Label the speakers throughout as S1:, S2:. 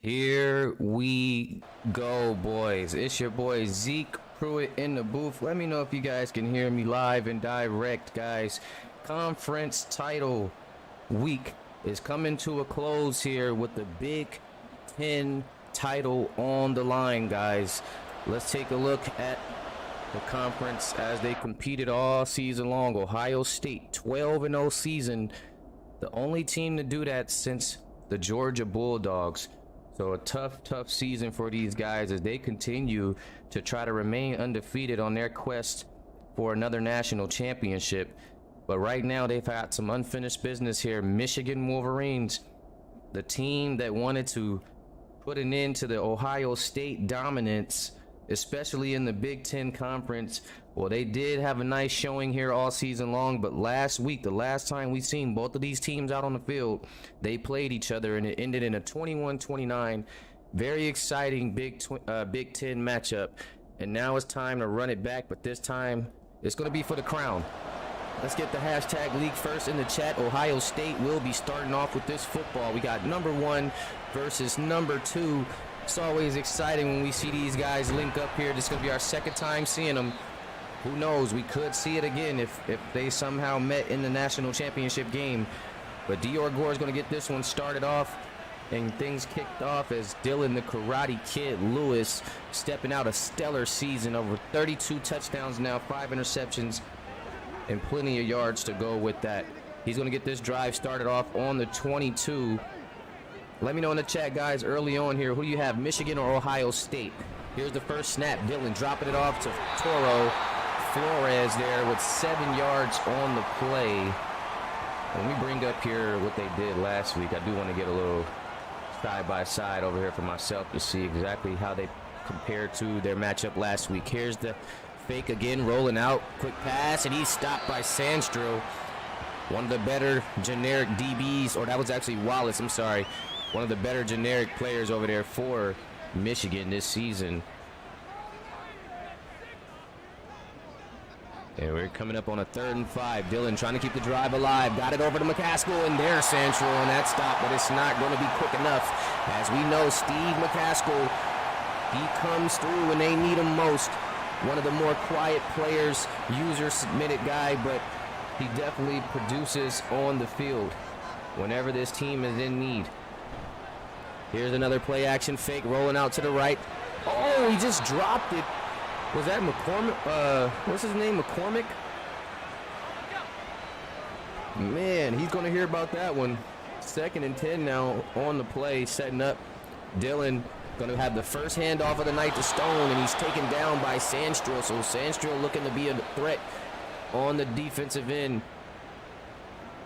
S1: Here we go, boys. It's your boy Zeke Pruitt in the booth. Let me know if you guys can hear me live and direct, guys. Conference title week is coming to a close here with the Big Ten title on the line, guys. Let's take a look at the conference as they competed all season long. Ohio State, 12-0 season. The only team to do that since the Georgia Bulldogs. So a tough season for these guys as they continue to try to remain undefeated on their quest for another national championship. But right now they've had some unfinished business here. Michigan Wolverines, the team that wanted to put an end to the Ohio State dominance, especially in the Big Ten Conference. Well, they did have a nice showing here all season long, but last week, the last time we seen both of these teams out on the field, they played each other and it ended in a 21-29, very exciting Big Ten matchup. And now it's time to run it back, but this time it's going to be for the crown. Let's get the hashtag league first in the chat. Ohio State will be starting off with this football. We got number 1 versus number 2. It's always exciting when we see these guys link up here. This is going to be our second time seeing them. Who knows? We could see it again if they somehow met in the national championship game. But Dior Gore is going to get this one started off. And things kicked off as Dylan the Karate Kid Lewis stepping out a stellar season. Over 32 touchdowns now, 5 interceptions, and plenty of yards to go with that. He's going to get this drive started off on the 22. Let me know in the chat, guys, early on here, who do you have, Michigan or Ohio State? Here's the first snap. Dylan dropping it off to Toro Flores there with 7 yards on the play. When we bring up here what they did last week, I do want to get a little side-by-side over here for myself to see exactly how they compared to their matchup last week. Here's the fake again, rolling out. Quick pass, and he's stopped by Sandstro. One of the better generic DBs, or that was actually Wallace, I'm sorry. One of the better generic players over there for Michigan this season. And we're coming up on a 3rd and 5. Dylan trying to keep the drive alive. Got it over to McCaskill, and there's Sandstro on that stop, but it's not going to be quick enough. As we know, Steve McCaskill, he comes through when they need him most. One of the more quiet players, user-submitted guy, but he definitely produces on the field whenever this team is in need. Here's another play action fake rolling out to the right. Oh, he just dropped it. Was that McCormick? What's his name? McCormick? Man, he's going to hear about that one. 2nd and 10 now on the play, setting up. Dylan going to have the first handoff of the night to Stone, and he's taken down by Sandstro. So Sandstro looking to be a threat on the defensive end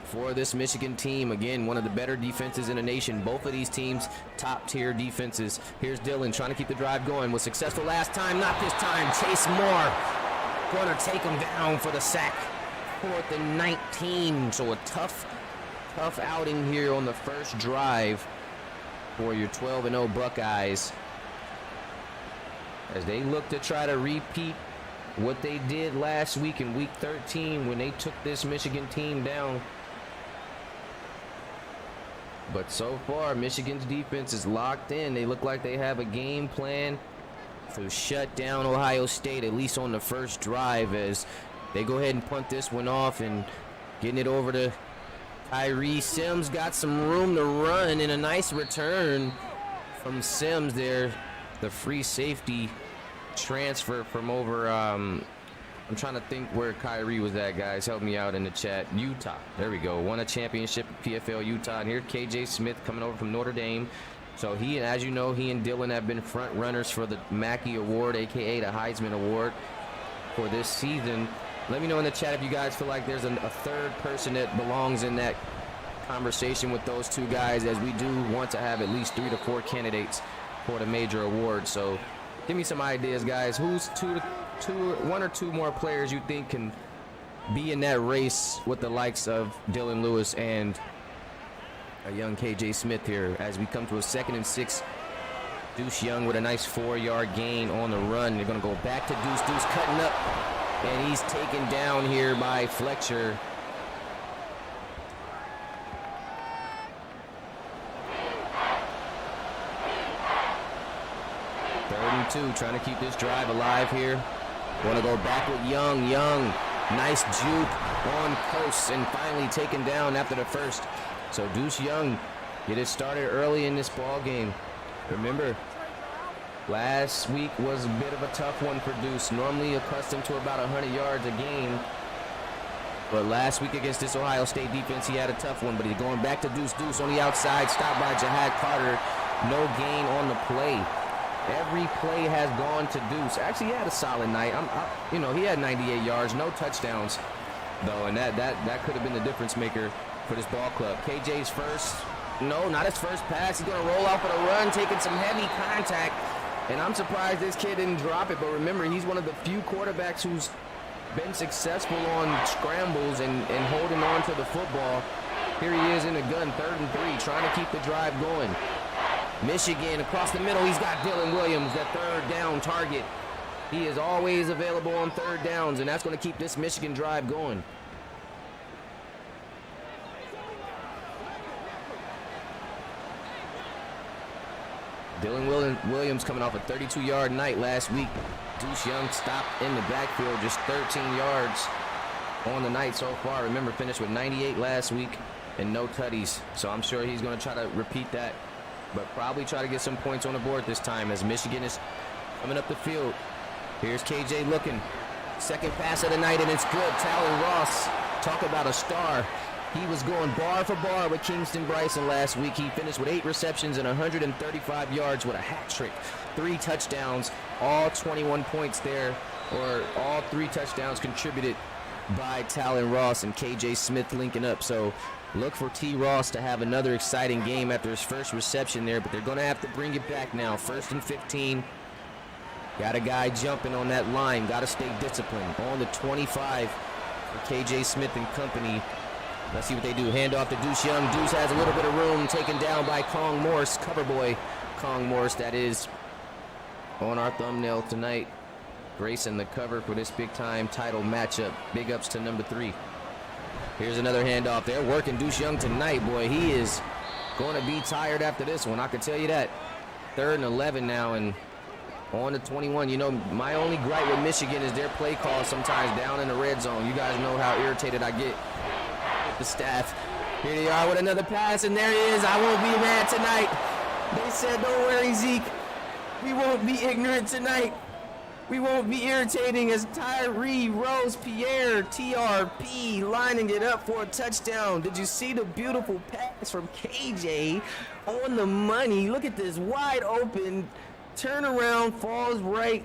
S1: for this Michigan team. Again, one of the better defenses in the nation. Both of these teams top tier defenses. Here's Dylan trying to keep the drive going. Was successful last time, not this time. Chase Moore going to take him down for the sack. 4th and 19. So a tough outing here on the first drive for your 12-0 Buckeyes as they look to try to repeat what they did last week in week 13 when they took this Michigan team down. But so far, Michigan's defense is locked in. They look like they have a game plan to shut down Ohio State, at least on the first drive, as they go ahead and punt this one off and getting it over to Tyree Sims. Got some room to run, and a nice return from Sims there. The free safety transfer from over, I'm trying to think where Kyrie was at, guys. Help me out in the chat. Utah. There we go. Won a championship at PFL Utah. And here, KJ Smith coming over from Notre Dame. So he, as you know, he and Dylan have been front runners for the Mackey Award, a.k.a. the Heisman Award for this season. Let me know in the chat if you guys feel like there's a third person that belongs in that conversation with those two guys, as we do want to have at least 3 to 4 candidates for the major award. So give me some ideas, guys. Who's 1 or 2 more players you think can be in that race with the likes of Dylan Lewis and a young KJ Smith here as we come to a 2nd and 6. Deuce Young with a nice 4-yard gain on the run. They're going to go back to Deuce. Deuce cutting up, and he's taken down here by Fletcher. 3rd and 2, trying to keep this drive alive here. Want to go back with Young. Nice juke on coast and finally taken down after the first. So Deuce Young get it started early in this ball game. Remember, last week was a bit of a tough one for Deuce. Normally accustomed to about 100 yards a game. But last week against this Ohio State defense, he had a tough one. But he's going back to Deuce on the outside. Stopped by Jihad Carter. No gain on the play. Every play has gone to Deuce. Actually, he had a solid night. You know, he had 98 yards, no touchdowns, though, and that could have been the difference maker for this ball club. KJ's first. No, not his first pass. He's going to roll out for the run, taking some heavy contact. And I'm surprised this kid didn't drop it. But remember, he's one of the few quarterbacks who's been successful on scrambles and holding on to the football. Here he is in the gun, 3rd and 3, trying to keep the drive going. Michigan across the middle. He's got Dylan Williams, that 3rd down target. He is always available on 3rd downs, and that's going to keep this Michigan drive going. Dylan Williams coming off a 32-yard night last week. Deuce Young stopped in the backfield, just 13 yards on the night so far. Remember, finished with 98 last week and no tutties. So I'm sure he's going to try to repeat that, but probably try to get some points on the board this time as Michigan is coming up the field. Here's KJ looking. 2nd pass of the night, and it's good. Talon Ross, talk about a star. He was going bar for bar with Kingston Bryson last week. He finished with 8 receptions and 135 yards with a hat trick. 3 touchdowns, all 21 points there, or all 3 touchdowns contributed by Talon Ross and KJ Smith linking up. So look for T. Ross to have another exciting game after his first reception there, but they're going to have to bring it back now. 1st and 15. Got a guy jumping on that line. Got to stay disciplined. On the 25 for KJ Smith and company. Let's see what they do. Hand off to Deuce Young. Deuce has a little bit of room, taken down by Kong Morse, cover boy Kong Morse, that is on our thumbnail tonight. Gracing the cover for this big-time title matchup. Big ups to number 3. Here's another handoff. They're working Deuce Young tonight, boy. He is going to be tired after this one, I can tell you that. 3rd and 11 now, and on the 21. You know, my only gripe with Michigan is their play call sometimes down in the red zone. You guys know how irritated I get. The staff. Here they are with another pass, and there he is. I won't be mad tonight. They said, don't worry, Zeke. We won't be ignorant tonight. We won't be irritating as Tyree Rose Pierre TRP lining it up for a touchdown. Did you see the beautiful pass from KJ on the money? Look at this, wide open turnaround, falls right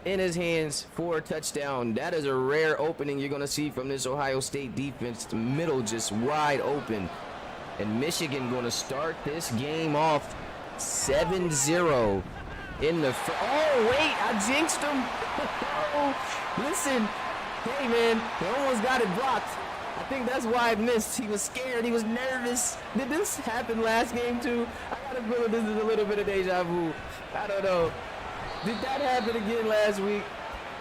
S1: in his hands for a touchdown. That is a rare opening you're going to see from this Ohio State defense. The middle just wide open. And Michigan going to start this game off 7-0 in the oh, wait, I jinxed him. Listen, hey, man, he almost got it blocked. I think that's why I missed. He was scared. He was nervous. Did this happen last game, too? I got a feeling this is a little bit of deja vu. I don't know. Did that happen again last week?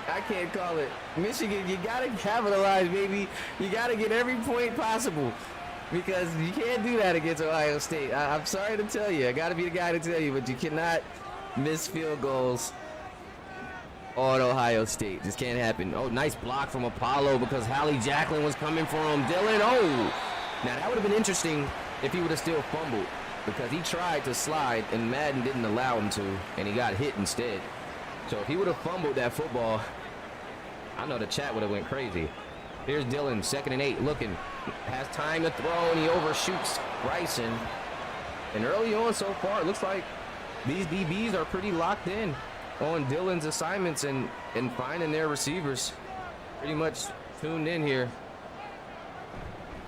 S1: I can't call it. Michigan, you got to capitalize, baby. You got to get every point possible because you can't do that against Ohio State. I'm sorry to tell you. I got to be the guy to tell you, but you cannot miss field goals on Ohio State. This can't happen. Oh, nice block from Apollo because Hallie Jacklin was coming for him. Dylan, oh. Now, that would have been interesting if he would have still fumbled because he tried to slide and Madden didn't allow him to, and he got hit instead. So if he would have fumbled that football, I know the chat would have went crazy. Here's Dylan, 2nd and 8, looking. Has time to throw, and he overshoots Bryson. And early on so far, it looks like these DBs are pretty locked in on Dylan's assignments and finding their receivers. Pretty much tuned in here.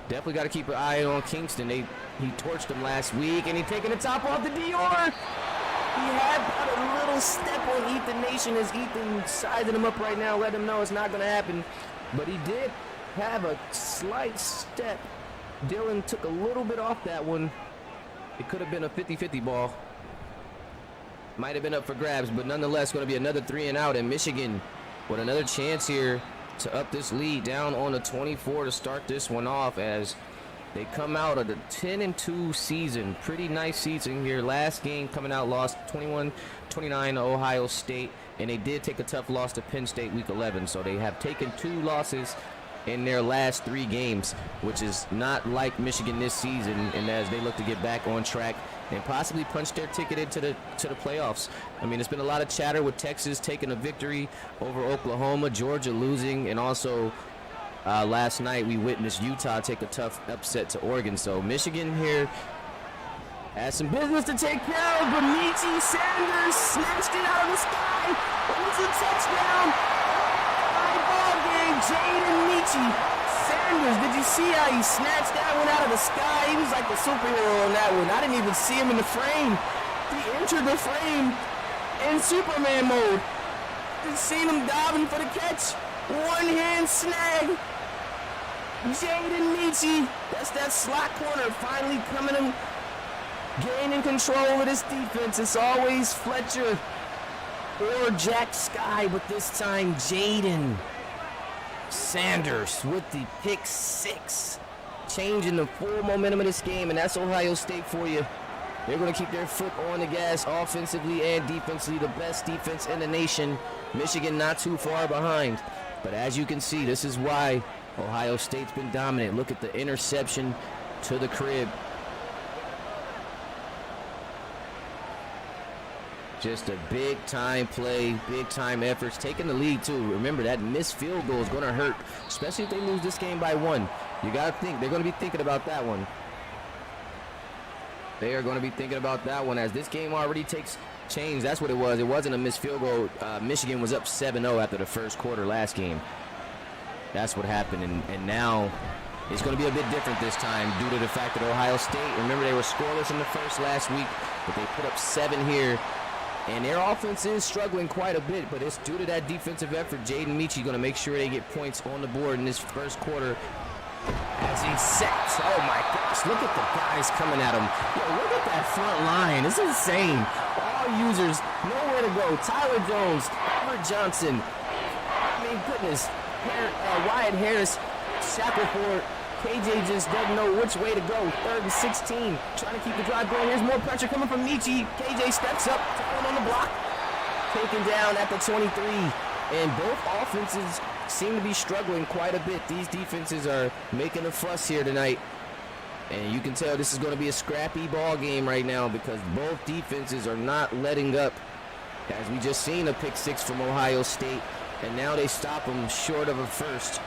S1: Definitely got to keep an eye on Kingston. He torched him last week, and he taking the top off the Dior. He had about a little step on Ethan Nation as Ethan sizing him up right now, letting him know it's not going to happen. But he did have a slight step. Dylan took a little bit off that one. It could have been a 50-50 ball. Might have been up for grabs, but nonetheless going to be another 3 and out. And Michigan with another chance here to up this lead down on the 24 to start this one off as They come out of the 10-2 season. Pretty nice season here. Last game coming out, lost 21-29 to Ohio State. And they did take a tough loss to Penn State week 11. So they have taken 2 losses in their last 3 games, which is not like Michigan this season. And as they look to get back on track and possibly punch their ticket into the playoffs. I mean, there's been a lot of chatter with Texas taking a victory over Oklahoma, Georgia losing, and also last night we witnessed Utah take a tough upset to Oregon. So Michigan here has some business to take care of, but Michi Sanders snatched it out of the sky. It was a touchdown. High ball game, Jaden Michi Sanders. Did you see how he snatched that one out of the sky? He was like the superhero on that one. I didn't even see him in the frame. He entered the frame in Superman mode. Just seen him diving for the catch. One-hand snag. Jaden Michi. That's that slot corner finally coming in, gaining control of this defense. It's always Fletcher or Jack Sky, but this time Jaden Sanders with the pick 6, changing the full momentum of this game, and that's Ohio State for you. They're going to keep their foot on the gas offensively and defensively, the best defense in the nation. Michigan not too far behind, but as you can see, this is why Ohio State's been dominant. Look at the interception to the crib. Just a big-time play, big-time efforts, taking the lead, too. Remember, that missed field goal is going to hurt, especially if they lose this game by 1. You got to think. They're going to be thinking about that one. They are going to be thinking about that one as this game already takes change. That's what it was. It wasn't a missed field goal. Michigan was up 7-0 after the first quarter last game. That's what happened, and now it's going to be a bit different this time due to the fact that Ohio State, remember, they were scoreless in the first last week, but they put up 7 here. And their offense is struggling quite a bit, but it's due to that defensive effort. Jaden Michi going to make sure they get points on the board in this first quarter as he sets. Oh, my gosh. Look at the guys coming at him. Yo, look at that front line. It's insane. All users, nowhere to go. Tyler Jones, Robert Johnson. I mean, goodness. Wyatt Harris, Shackleford. KJ just doesn't know which way to go. 3rd and 16. Trying to keep the drive going. Here's more pressure coming from Michi. KJ steps up, on the block. Taken down at the 23. And both offenses seem to be struggling quite a bit. These defenses are making a fuss here tonight. And you can tell this is going to be a scrappy ball game right now because both defenses are not letting up. As we just seen a pick 6 from Ohio State. And now they stop them short of a first.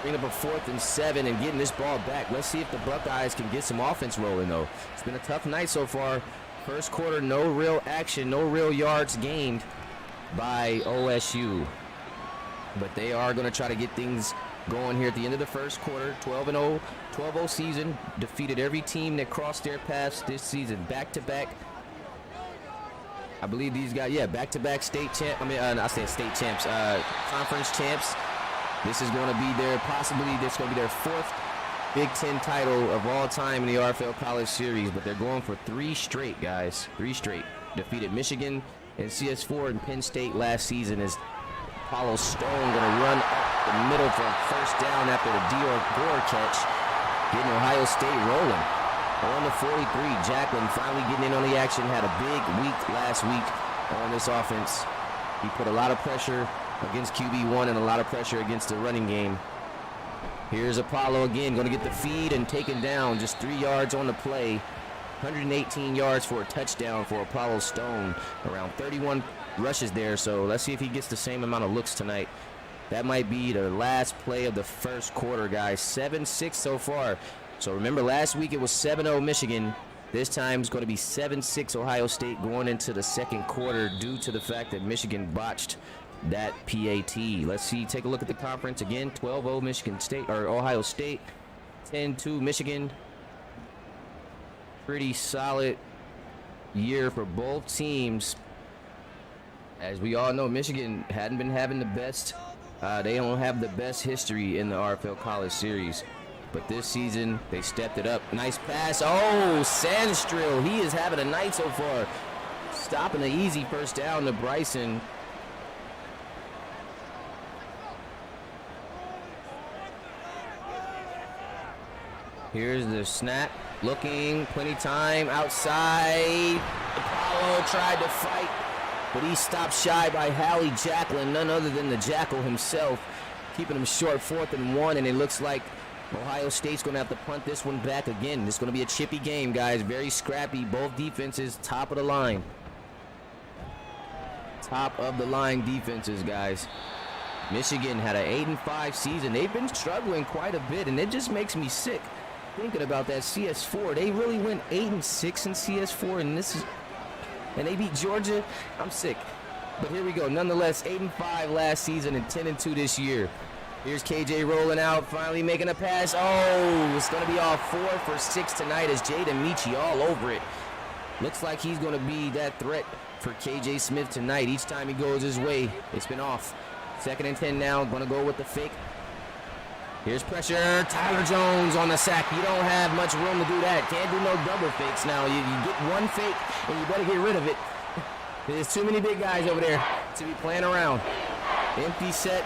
S1: Bring up a 4th and 7 and getting this ball back. Let's see if the Buckeyes can get some offense rolling, though. It's been a tough night so far. First quarter, no real action, no real yards gained by OSU. But they are going to try to get things going here at the end of the first quarter. 12-0, 12-0 season. Defeated every team that crossed their paths this season. Back-to-back. I believe these guys, back-to-back state champ. I say state champs. Conference champs. This is going to be their, this is going to be their 4th Big Ten title of all time in the RFL College Series, but they're going for 3 straight, guys. 3 straight. Defeated Michigan and CS4 and Penn State last season as Apollo Stone going to run up the middle for a first down after the Dior Gore catch, getting Ohio State rolling. On the 43, Jacklin finally getting in on the action, had a big week last week on this offense. He put a lot of pressure against QB1 and a lot of pressure against the running game. Here's Apollo again, going to get the feed and taken down, just 3 yards on the play. 118 yards for a touchdown for Apollo Stone. Around 31 rushes there, so let's see if he gets the same amount of looks tonight. That might be the last play of the first quarter, guys. 7-6 so far. So remember, last week it was 7-0 Michigan. This time it's going to be 7-6 Ohio State going into the second quarter due to the fact that Michigan botched that PAT. Let's see, take a look at the conference again. 12-0 Michigan State, or Ohio State. 10-2 Michigan. Pretty solid year for both teams. As we all know, Michigan hadn't been having the best. They don't have the best history in the RFL College Series. But this season, they stepped it up. Nice pass. Oh, Sandstrill. He is having a night so far. Stopping the easy first down to Bryson. Here's the snap. Looking, plenty time outside. Apollo tried to fight, but he stopped shy by Hallie Jacklin, none other than the Jackal himself, keeping him short, 4th and 1, and it looks like Ohio State's going to have to punt this one back again. It's going to be a chippy game, guys. Very scrappy. Both defenses, top of the line. Top of the line defenses, guys. Michigan had an 8-5 season. They've been struggling quite a bit, and it just makes me sick thinking about that CS4. They really went 8-6 in CS4, and they beat Georgia. I'm sick. But here we go. Nonetheless, 8-5 last season and 10-2 this year. Here's KJ rolling out, finally making a pass. Oh, it's going to be all 4 for 6 tonight as Jaden Michi all over it. Looks like he's going to be that threat for KJ Smith tonight. Each time he goes his way, it's been off. 2nd and 10 now, going to go with the fake. Here's pressure. Tyler Jones on the sack. You don't have much room to do that. Can't do no double fakes now. You get one fake, and you better get rid of it. There's too many big guys over there to be playing around. Empty set.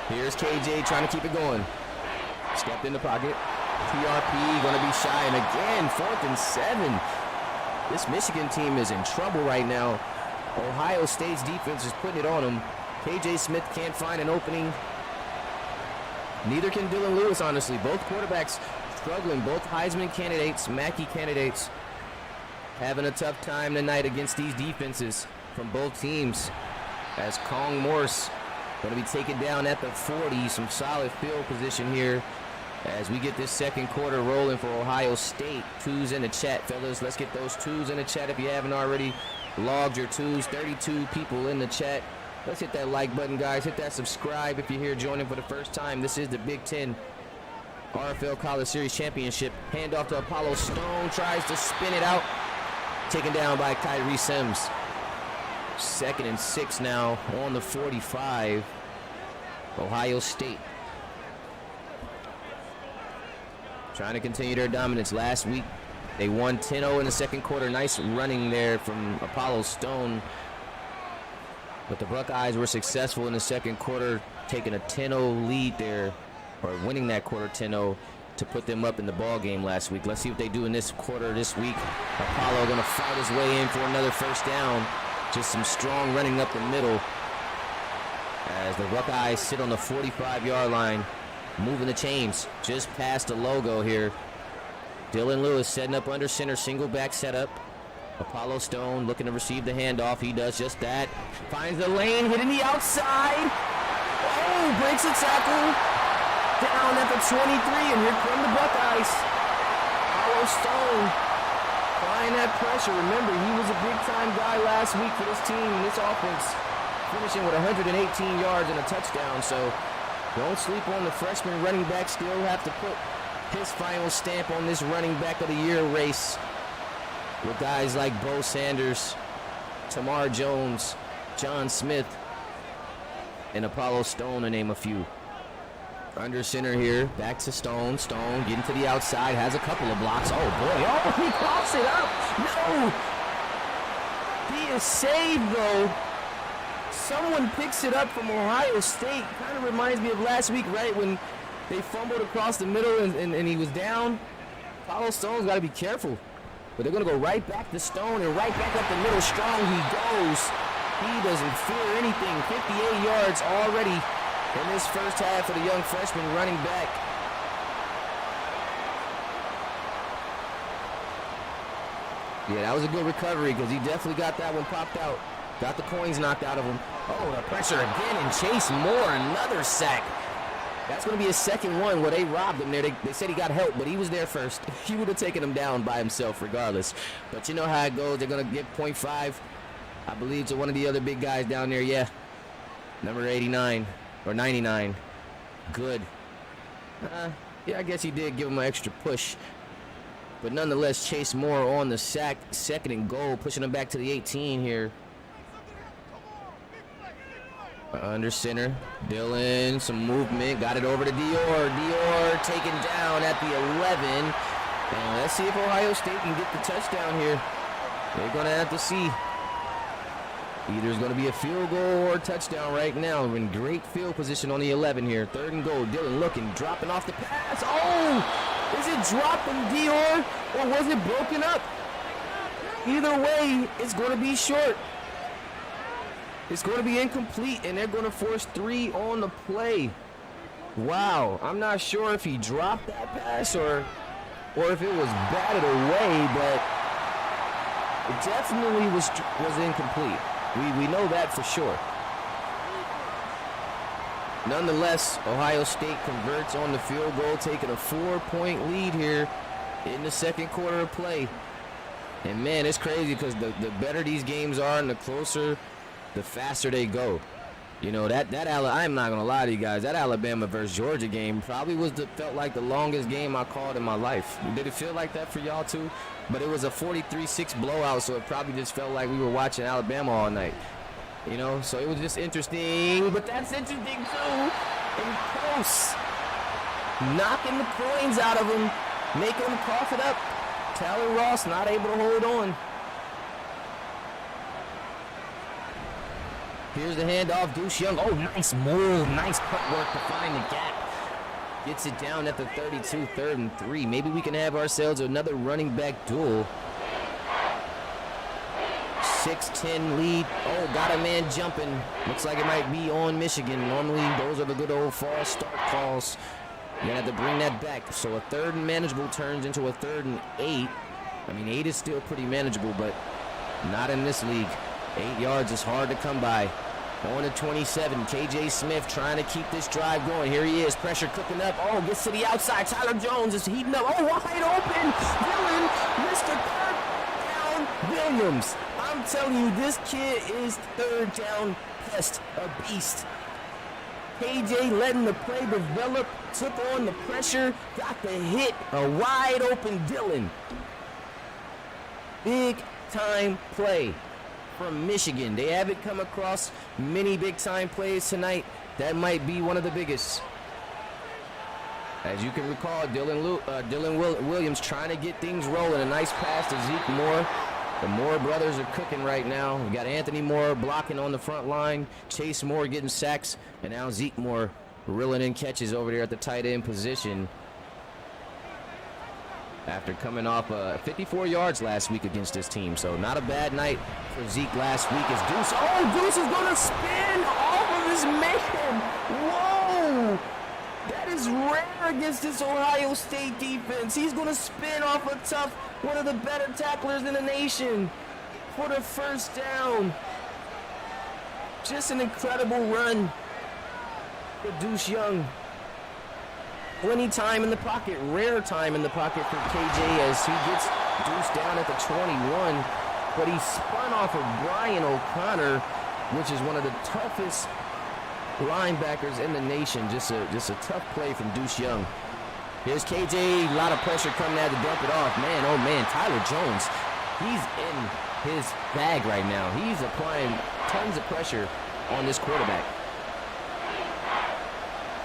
S1: Here's KJ trying to keep it going. Stepped in the pocket. TRP going to be shy. And again, 4th and 7. This Michigan team is in trouble right now. Ohio State's defense is putting it on them. KJ Smith can't find an opening. Neither can Dylan Lewis, honestly. Both quarterbacks struggling. Both Heisman candidates, Mackey candidates, having a tough time tonight against these defenses from both teams. As Kong Morse going to be taken down at the 40. Some solid field position here as we get this second quarter rolling for Ohio State. 2s in the chat, fellas. Let's get those 2s in the chat if you haven't already logged your 2s. 32 people in the chat. Let's hit that like button, guys. Hit that subscribe if you're here joining for the first time. This is the Big Ten RFL College Series Championship. Handoff to Apollo Stone. Tries to spin it out. Taken down by Kyrie Sims. 2nd and 6 now on the 45. Ohio State trying to continue their dominance. Last week they won 10-0 in the second quarter. Nice running there from Apollo Stone. But the Buckeyes were successful in the second quarter, taking a 10-0 lead there, or winning that quarter 10-0 to put them up in the ball game last week. Let's see what they do in this quarter this week. Apollo going to fight his way in for another first down. Just some strong running up the middle as the Buckeyes sit on the 45-yard line, moving the chains just past the logo here. Dylan Lewis setting up under center, single back setup. Apollo Stone looking to receive the handoff. He does just that. Finds the lane, hitting the outside. Oh, breaks a tackle. Down at the 23, and here come the Buckeyes. Apollo Stone applying that pressure. Remember, he was a big-time guy last week for this team, this offense, finishing with 118 yards and a touchdown. So don't sleep on the freshman running back. Still have to put his final stamp on this running back of the year race with guys like Bo Sanders, Tamar Jones, John Smith, and Apollo Stone, to name a few. Under center here, back to Stone. Stone getting to the outside, has a couple of blocks. Oh boy, oh, he pops it up. No! He is saved though. Someone picks it up from Ohio State. Kind of reminds me of last week, right, when they fumbled across the middle and he was down. Apollo Stone's got to be careful. But they're going to go right back to Stone and right back up the middle. Strong he goes. He doesn't fear anything. 58 yards already in this first half for the young freshman running back. Yeah, that was a good recovery because he definitely got that one popped out. Got the coins knocked out of him. Oh, the pressure again, and Chase Moore, another sack. That's going to be his second one where they robbed him there. They said he got help, but he was there first. He would have taken him down by himself regardless. But you know how it goes. They're going to give 0.5, I believe, to one of the other big guys down there. Yeah, number 89 or 99. Good. Yeah, I guess he did give him an extra push. But nonetheless, Chase Moore on the sack, 2nd and goal, pushing him back to the 18 here. Under center, Dylan, some movement, got it over to Dior. Dior taken down at the 11. And let's see if Ohio State can get the touchdown here. They're going to have to see. Either it's going to be a field goal or a touchdown right now. We're in great field position on the 11 here. 3rd and goal. Dillon looking, dropping off the pass. Oh! Is it dropped from Dior or was it broken up? Either way, it's going to be short. It's going to be incomplete, and they're going to force 3 on the play. Wow. I'm not sure if he dropped that pass or if it was batted away, but it definitely was incomplete. We know that for sure. Nonetheless, Ohio State converts on the field goal, taking a 4-point lead here in the 2nd quarter of play. And man, it's crazy because the better these games are and the closer, the faster they go. You know, I'm not gonna lie to you guys, that Alabama versus Georgia game probably felt like the longest game I called in my life. Did it feel like that for y'all too? But it was a 43-6 blowout, so it probably just felt like we were watching Alabama all night. You know, so it was just interesting, but that's interesting too. And close. Knocking the coins out of him, making him cough it up. Tyler Ross not able to hold on. Here's the handoff, Deuce Young. Oh, nice move, nice cut work to find the gap. Gets it down at the 32, 3rd and 3. Maybe we can have ourselves another running back duel. 6-10 lead. Oh, got a man jumping. Looks like it might be on Michigan. Normally, those are the good old false start calls. You're going to have to bring that back. So a 3rd and manageable turns into a 3rd and 8. I mean, 8 is still pretty manageable, but not in this league. 8 yards is hard to come by. On to 27, KJ Smith trying to keep this drive going. Here he is, pressure cooking up. Oh, gets to the outside. Tyler Jones is heating up. Oh, wide open. Dillon, Mr. 3rd down Williams. I'm telling you, this kid is 3rd down pest, a beast. KJ letting the play develop, took on the pressure, got the hit. A wide open Dillon. Big time play from Michigan. They haven't come across many big-time plays tonight. That might be one of the biggest. As you can recall, Dylan Williams trying to get things rolling. A nice pass to Zeke Moore. The Moore brothers are cooking right now. We got Anthony Moore blocking on the front line. Chase Moore getting sacks. And now Zeke Moore reeling in catches over there at the tight end position. After coming off 54 yards last week against this team. So not a bad night for Zeke last week as Deuce. Oh, Deuce is going to spin off of his man. Whoa. That is rare against this Ohio State defense. He's going to spin off a tough, one of the better tacklers in the nation for the 1st down. Just an incredible run for Deuce Young. Plenty time in the pocket, rare time in the pocket for KJ as he gets Deuce down at the 21. But he spun off of Brian O'Connor, which is one of the toughest linebackers in the nation. Just a tough play from Deuce Young. Here's KJ, a lot of pressure coming out to dump it off. Man, oh man, Tyler Jones, he's in his bag right now. He's applying tons of pressure on this quarterback.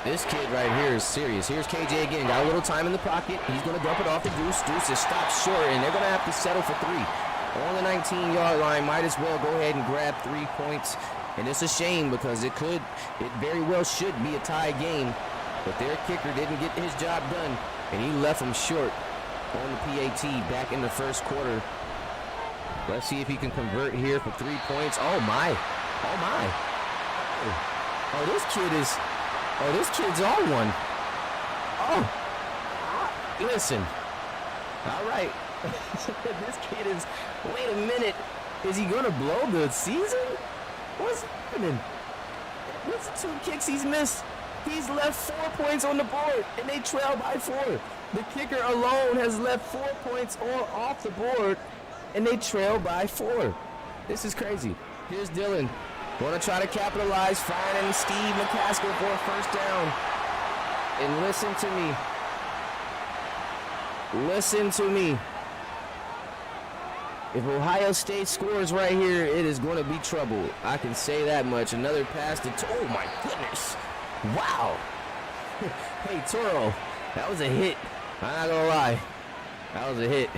S1: This kid right here is serious. Here's KJ again. Got a little time in the pocket. He's going to dump it off to Deuce. Deuce is stopped short, and they're going to have to settle for 3. On the 19-yard line, might as well go ahead and grab 3 points. And it's a shame because it very well should be a tie game. But their kicker didn't get his job done, and he left him short on the PAT back in the 1st quarter. Let's see if he can convert here for 3 points. Oh, my. Oh, my. Oh, this kid's on one. Oh, listen. All right. This kid is, wait a minute. Is he going to blow the season? What's happening? What's the 2 kicks he's missed? He's left 4 points on the board, and they trail by 4. The kicker alone has left 4 points off the board, and they trail by 4. This is crazy. Here's Dillon. Going to try to capitalize, finding Steve McCaskill for a 1st down. And listen to me. Listen to me. If Ohio State scores right here, it is going to be trouble. I can say that much. Another pass to... Oh, my goodness. Wow. Hey, Toro, that was a hit. I'm not going to lie. That was a hit.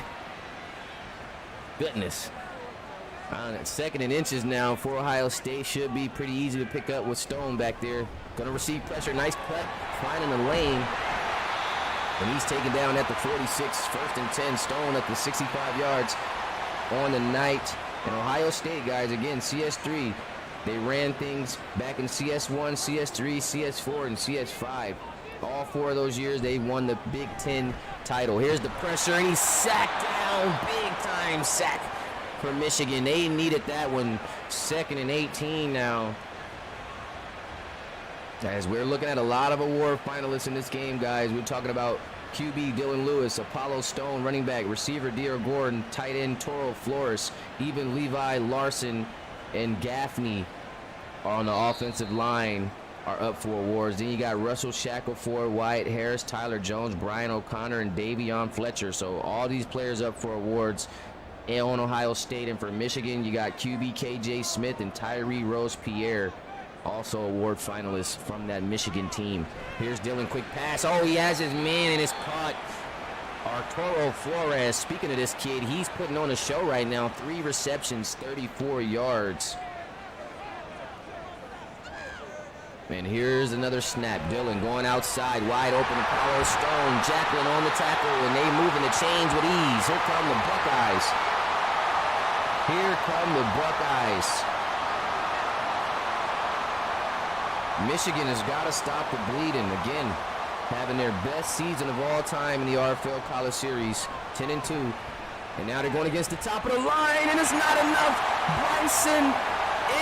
S1: Goodness. Second and inches now for Ohio State. Should be pretty easy to pick up with Stone back there. Gonna receive pressure. Nice cut. Finding the lane. And he's taken down at the 46. First and 10. Stone at the 65 yards on the night. And Ohio State, guys, again, CS3. They ran things back in CS1, CS3, CS4, and CS5. All 4 of those years, they won the Big Ten title. Here's the pressure, and he's sacked down. Big-time sack for Michigan. They needed that one. 2nd and 18 now. As we're looking at a lot of award finalists in this game, guys. We're talking about QB Dylan Lewis, Apollo Stone, running back, receiver D.R. Gordon, tight end Toro Flores, even Levi Larson and Gaffney are on the offensive line are up for awards. Then you got Russell Shackelford, Wyatt Harris, Tyler Jones, Brian O'Connor, and Davion Fletcher. So all these players up for awards on Ohio State. And for Michigan, you got QB KJ Smith and Tyree Rose-Pierre, also award finalists from that Michigan team. Here's Dylan, quick pass. Oh, he has his man and it's caught. Arturo Flores, speaking of this kid, he's putting on a show right now. 3 receptions, 34 yards. And here's another snap. Dylan going outside, wide open. Apollo Stone, Jacqueline on the tackle, and they moving the chains with ease. Here come the Buckeyes. Here come the Buckeyes. Michigan has got to stop the bleeding. Again, having their best season of all time in the RFL College Series, 10-2. And now they're going against the top of the line, and it's not enough. Bryson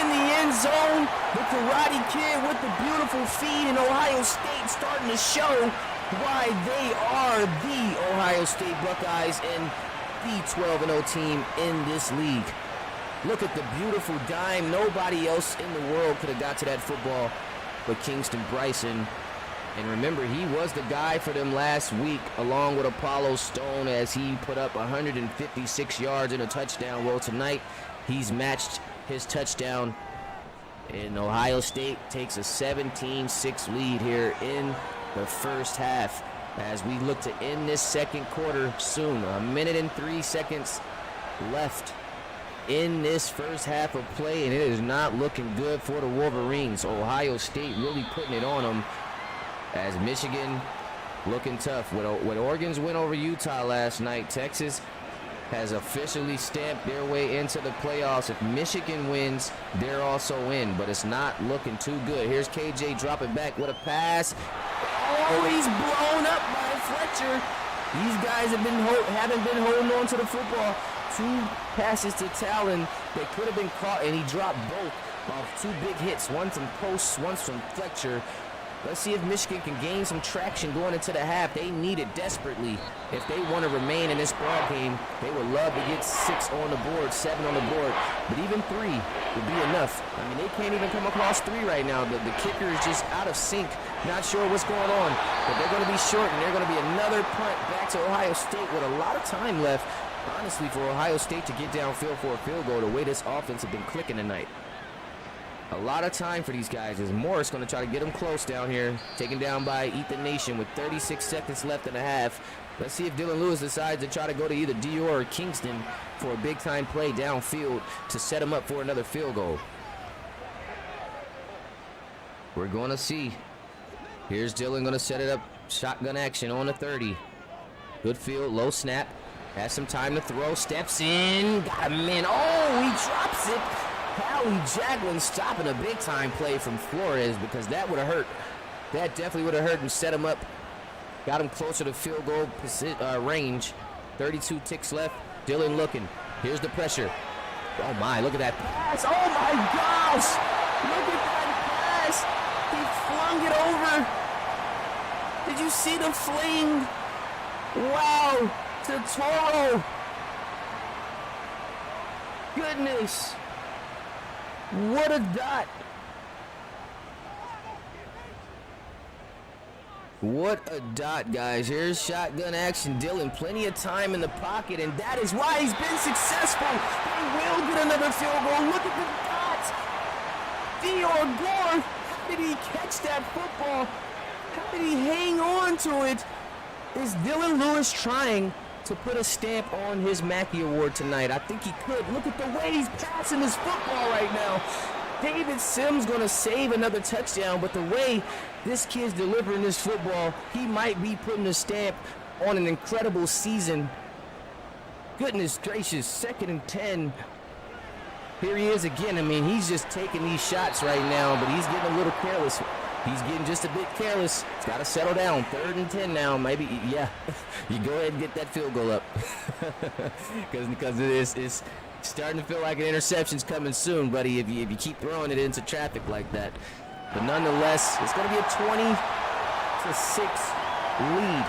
S1: in the end zone. The Karate Kid with the beautiful feed, and Ohio State starting to show why they are the Ohio State Buckeyes and the 12-0 team in this league. Look at the beautiful dime. Nobody else in the world could have got to that football but Kingston Bryson. And remember, he was the guy for them last week, along with Apollo Stone, as he put up 156 yards and a touchdown. Well, tonight, he's matched his touchdown, and Ohio State takes a 17-6 lead here in the first half as we look to end this second quarter soon. 1 minute and 3 seconds left in this first half of play, and it is not looking good for the Wolverines. Ohio State really putting it on them, as Michigan looking tough. With Oregon's win over Utah last night, Texas has officially stamped their way into the playoffs. If Michigan wins, they're also in, but it's not looking too good. Here's KJ dropping back with a pass. Oh, he's blown up by Fletcher. These guys haven't been holding on to the football. 2 passes to Talon. They could have been caught, and he dropped both off 2 big hits. One from Post, one from Fletcher. Let's see if Michigan can gain some traction going into the half. They need it desperately. If they want to remain in this ball game, they would love to get 6 on the board, 7 on the board. But even 3 would be enough. I mean, they can't even come across 3 right now. The kicker is just out of sync. Not sure what's going on. But they're going to be short, and they're going to be another punt back to Ohio State with a lot of time left. Honestly, for Ohio State to get downfield for a field goal, the way this offense has been clicking tonight. A lot of time for these guys, as Morris going to try to get them close down here. Taken down by Ethan Nation with 36 seconds left in the half. Let's see if Dylan Lewis decides to try to go to either Dior or Kingston for a big-time play downfield to set him up for another field goal. We're going to see. Here's Dylan going to set it up. Shotgun action on the 30. Good field, low snap. Has some time to throw. Steps in. Got him in. Oh, he drops it. Hallie Jacqueline stopping a big-time play from Flores, because that would have hurt. That definitely would have hurt and set him up. Got him closer to field goal range. 32 ticks left. Dylan looking. Here's the pressure. Oh, my. Look at that pass. Oh, my gosh. Look at that pass. He flung it over. Did you see the fling? Wow. To Toro. Goodness. What a dot. What a dot, guys. Here's shotgun action. Dylan, plenty of time in the pocket, and that is why he's been successful. They will get another field goal. Look at the dots. Dior Gore, how did he catch that football? How did he hang on to it? Is Dylan Lewis trying to put a stamp on his Mackey Award tonight. I think he could. Look at the way he's passing his football right now. David Sims going to save another touchdown, but the way this kid's delivering this football, he might be putting a stamp on an incredible season. Goodness gracious, 2nd and 10. Here he is again. I mean, he's just taking these shots right now, but he's getting a little careless. He's getting just a bit careless. He's got to settle down. 3rd and 10 now. Maybe, yeah, you go ahead and get that field goal up. Because it's starting to feel like an interception's coming soon, buddy, if you keep throwing it into traffic like that. But nonetheless, it's going to be a 20-6 lead.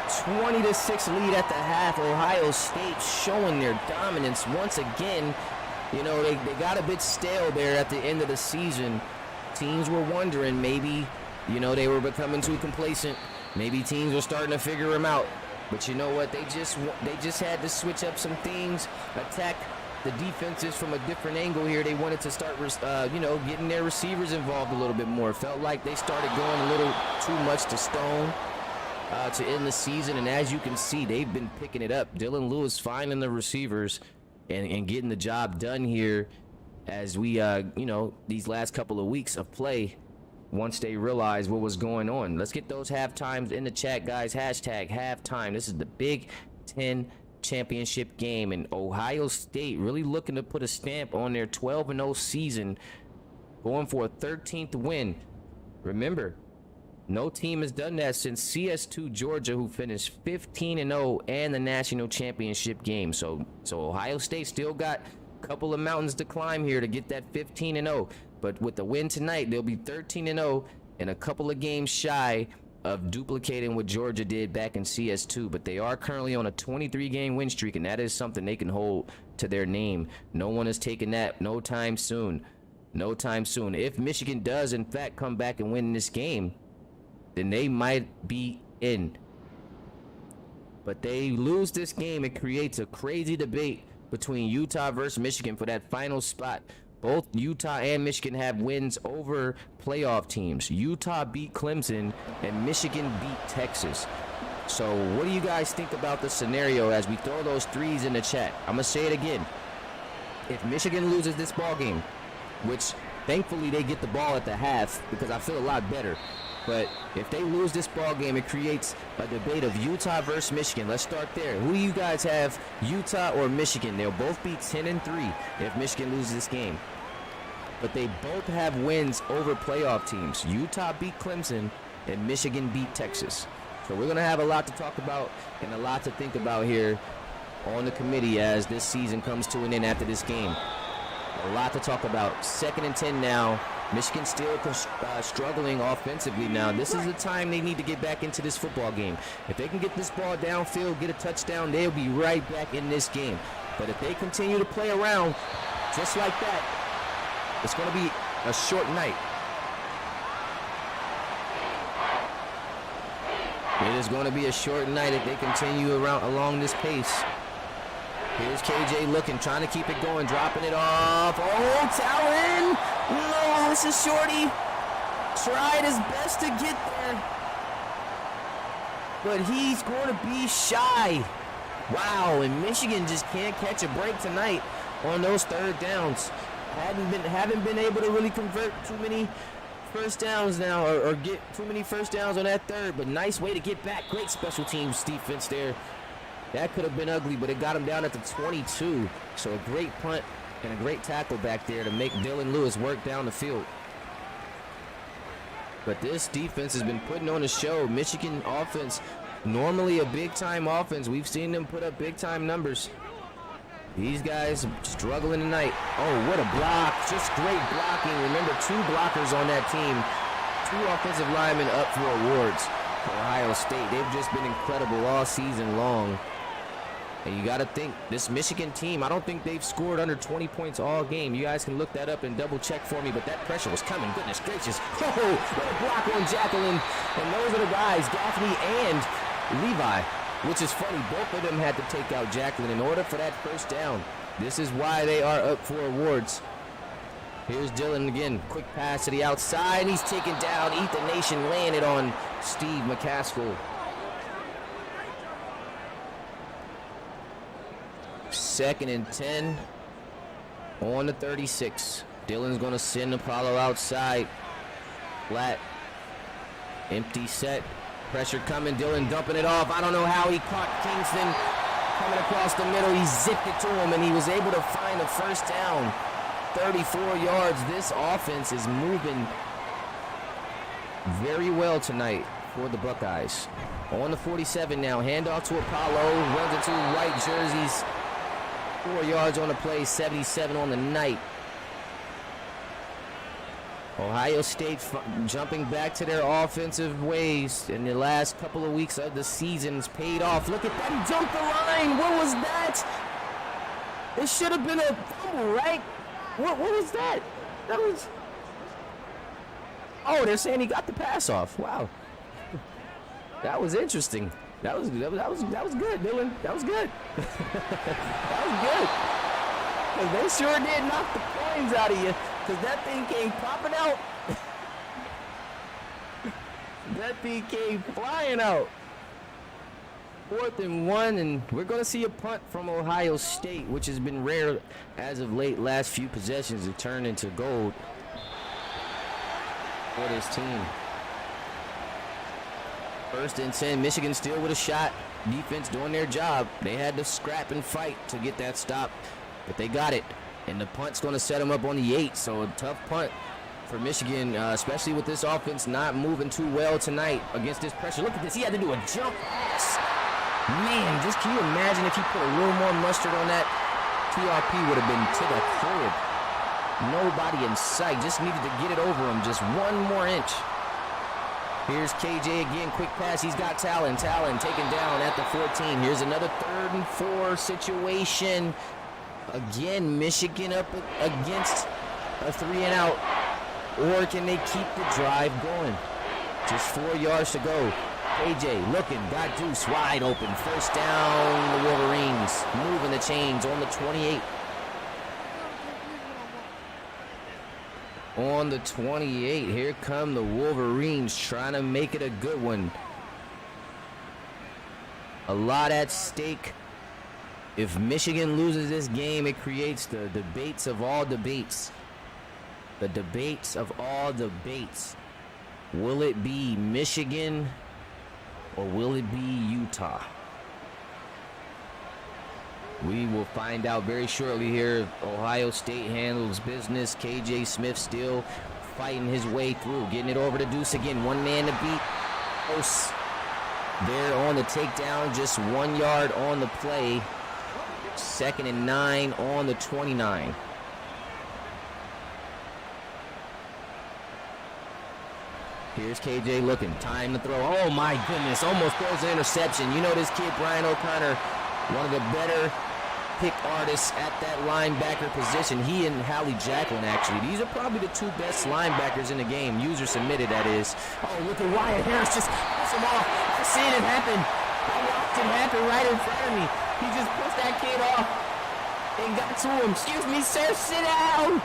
S1: 20-6 lead at the half. Ohio State showing their dominance once again. You know, they got a bit stale there at the end of the season. Teams were wondering, maybe, you know, they were becoming too complacent. Maybe teams were starting to figure them out. But you know what? They just had to switch up some things, attack the defenses from a different angle here. They wanted to start, you know, getting their receivers involved a little bit more. It felt like they started going a little too much to Stone to end the season. And as you can see, they've been picking it up. Dylan Lewis finding the receivers and getting the job done here as we, you know, these last couple of weeks of play. Once they realized what was going on. Let's get those halftimes in the chat, guys. Hashtag halftime. This is the Big Ten championship game, and Ohio State really looking to put a stamp on their 12-0 season, going for a 13th win. Remember, no team has done that since CS2 Georgia, who finished 15-0 and the national championship game. So Ohio State still got a couple of mountains to climb here to get that 15-0. But with the win tonight, they'll be 13-0 and a couple of games shy of duplicating what Georgia did back in CS2. But they are currently on a 23-game win streak, and that is something they can hold to their name. No one has taken that no time soon. No time soon. If Michigan does, in fact, come back and win this game, then they might be in. But they lose this game, it creates a crazy debate between Utah versus Michigan for that final spot. Both Utah and Michigan have wins over playoff teams. Utah beat Clemson and Michigan beat Texas. So what do you guys think about the scenario as we throw those threes in the chat? I'm going to say it again. If Michigan loses this ball game, which thankfully they get the ball at the half because I feel a lot better. But if they lose this ball game, it creates a debate of Utah versus Michigan. Let's start there. Who do you guys have, Utah or Michigan? They'll both be 10-3 if Michigan loses this game. But they both have wins over playoff teams. Utah beat Clemson and Michigan beat Texas. So we're going to have a lot to talk about and a lot to think about here on the committee as this season comes to an end after this game. A lot to talk about. 2nd and 10 now. Michigan still struggling offensively now. This is the time they need to get back into this football game. If they can get this ball downfield, get a touchdown, they'll be right back in this game. But if they continue to play around just like that, it's going to be a short night. It is going to be a short night if they continue along this pace. Here's KJ looking, trying to keep it going, dropping it off. Oh, Talon! No, this is Shorty. Tried his best to get there, but he's going to be shy. Wow, and Michigan just can't catch a break tonight on those 3rd downs. Haven't been able to really convert too many first downs now, or get too many first downs on that 3rd. But nice way to get back. Great special teams defense there. That could have been ugly, but it got him down at the 22. So a great punt and a great tackle back there to make Dylan Lewis work down the field. But this defense has been putting on a show. Michigan offense, normally a big-time offense. We've seen them put up big-time numbers. These guys struggling tonight. Oh, what a block. Just great blocking. Remember, 2 blockers on that team. 2 offensive linemen up for awards for Ohio State. They've just been incredible all season long. And you got to think, this Michigan team, I don't think they've scored under 20 points all game. You guys can look that up and double check for me, but that pressure was coming. Goodness gracious. Oh, what a block on Jacqueline. And those are the guys, Gaffney and Levi, which is funny. Both of them had to take out Jacqueline in order for that first down. This is why they are up for awards. Here's Dylan again. Quick pass to the outside. And he's taken down. Ethan Nation laying it on Steve McCaskill. 2nd and 10 on the 36. Dylan's going to send Apollo outside. Flat. Empty set. Pressure coming. Dylan dumping it off. I don't know how he caught Kingston coming across the middle. He zipped it to him, and he was able to find a first down. 34 yards. This offense is moving very well tonight for the Buckeyes. On the 47 now. Handoff to Apollo. Runs into white jerseys. 4 yards on the play. 77 on the night. Ohio State jumping back to their offensive ways in the last couple of weeks of the season's paid off. Look at that. He jumped the line. What was that? It should have been a fumble, right? What was that? That was... Oh, they're saying he got the pass off. Wow. That was interesting. That was good, Dylan. That was good. That was good. 'Cause they sure did knock the coins out of you. Because that thing came popping out. That thing came flying out. 4th and 1, and we're going to see a punt from Ohio State, which has been rare as of late. Last few possessions have turned into gold for this team. 1st and 10, Michigan still with a shot. Defense doing their job. They had to scrap and fight to get that stop, but they got it. And the punt's going to set them up on the 8, so a tough punt for Michigan, especially with this offense not moving too well tonight against this pressure. Look at this. He had to do a jump pass. Man, just can you imagine if he put a little more mustard on that? TRP would have been to the crib. Nobody in sight. Just needed to get it over him. Just one more inch. Here's KJ again. Quick pass. He's got Talon. Talon taken down at the 14. Here's another 3rd and 4 situation. Again, Michigan up against a 3-and-out. Or can they keep the drive going? Just 4 yards to go. KJ looking, got Deuce wide open. First down, the Wolverines. Moving the chains on the 28. On the 28, here come the Wolverines trying to make it a good one. A lot at stake. If Michigan loses this game, it creates the debates of all debates. The debates of all debates. Will it be Michigan or will it be Utah? We will find out very shortly here. Ohio State handles business. KJ Smith still fighting his way through. Getting it over to Deuce again. One man to beat. Close. There on the takedown. Just 1 yard on the play. 2nd and 9 on the 29. Here's KJ looking. Time to throw. Oh, my goodness. Almost throws an interception. You know this kid, Brian O'Connor, one of the better pick artists at that linebacker position. He and Hallie Jacqueline, actually. These are probably the 2 best linebackers in the game. User submitted, that is. Oh, look at Wyatt Harris just push him off. I've seen it happen. I watched it happen right in front of me. He just pushed that kid off and got to him. Excuse me, sir, sit down.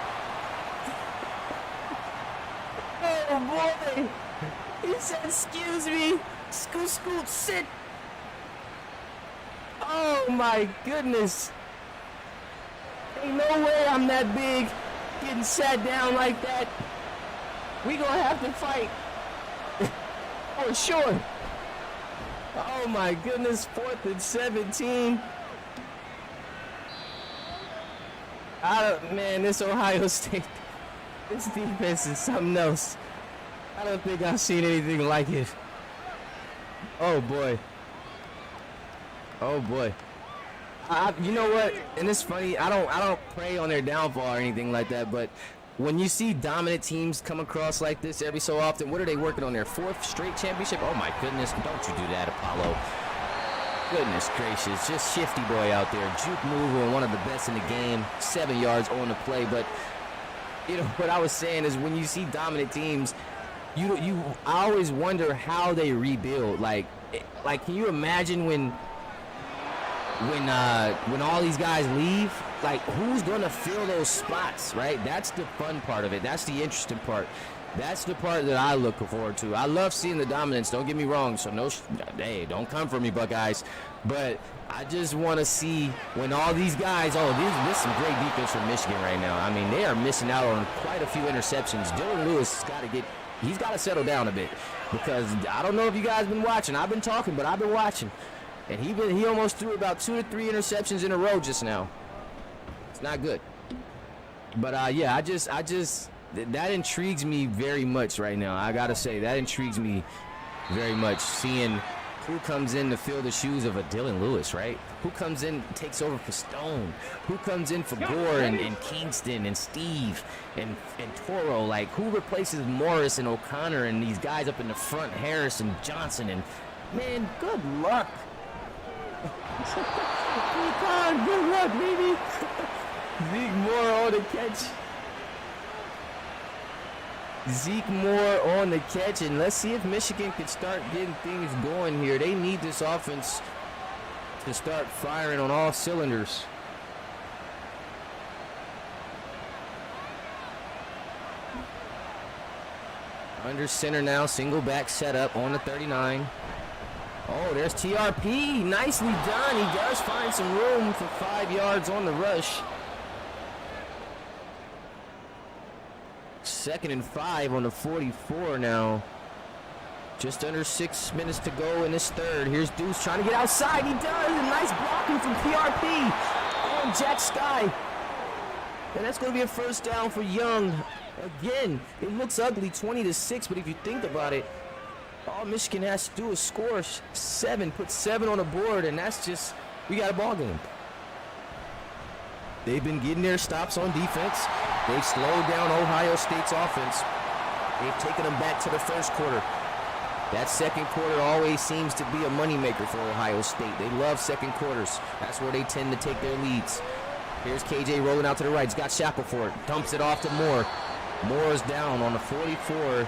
S1: Oh, boy. He said, excuse me. Scoot, scoot, sit. Oh, my goodness. Ain't no way I'm that big getting sat down like that. We gonna have to fight. For sure. Oh, my goodness. 4th and 17. Man, this Ohio State, this defense is something else. I don't think I've seen anything like it. Oh, boy. Oh, boy. You know what? And it's funny. I don't prey on their downfall or anything like that, but when you see dominant teams come across like this every so often, what are they working on, their 4th straight championship? Oh, my goodness. Don't you do that, Apollo. Goodness gracious. Just shifty boy out there. Juke mover and one of the best in the game. 7 yards on the play. But, you know, what I was saying is when you see dominant teams, I always wonder how they rebuild. Like, can you imagine when all these guys leave? Like, who's gonna fill those spots, right? That's the fun part of it. That's the interesting part. That's the part that I look forward to. I love seeing the dominance. Don't get me wrong. So hey, don't come for me, Buckeyes. But I just want to see when all these guys. Oh, this is some great defense from Michigan right now. I mean, they are missing out on quite a few interceptions. Dylan Lewis has got to get. He's got to settle down a bit because I don't know if you guys been watching. I've been talking, but I've been watching, and he almost threw about 2 to 3 interceptions in a row just now. It's not good. But yeah, I just. That intrigues me very much right now. I gotta say, that intrigues me very much. Seeing who comes in to fill the shoes of a Dylan Lewis, right? Who comes in, takes over for Stone? Who comes in for Gore and Kingston and Steve and Toro? Like, who replaces Morris and O'Connor and these guys up in the front, Harris and Johnson? And, man, good luck. Good luck, baby. Zeke Moore on the catch. Zeke Moore on the catch, and let's see if Michigan can start getting things going here. They need this offense to start firing on all cylinders. Under center now, single back setup on the 39. Oh, there's TRP. Nicely done. He does find some room for 5 yards on the rush. 2nd and 5 on the 44 now. Just under 6 minutes to go in this third. Here's Deuce trying to get outside. He does. A nice blocking from PRP on Jack Sky. And that's going to be a first down for Young. Again, it looks ugly, 20-6, but if you think about it, all Michigan has to do is score 7, put 7 on the board, and that's just, we got a ball game. They've been getting their stops on defense. They've slowed down Ohio State's offense. They've taken them back to the first quarter. That second quarter always seems to be a moneymaker for Ohio State. They love second quarters. That's where they tend to take their leads. Here's KJ rolling out to the right. He's got Shackelford. Dumps it off to Moore. Moore is down on the 44.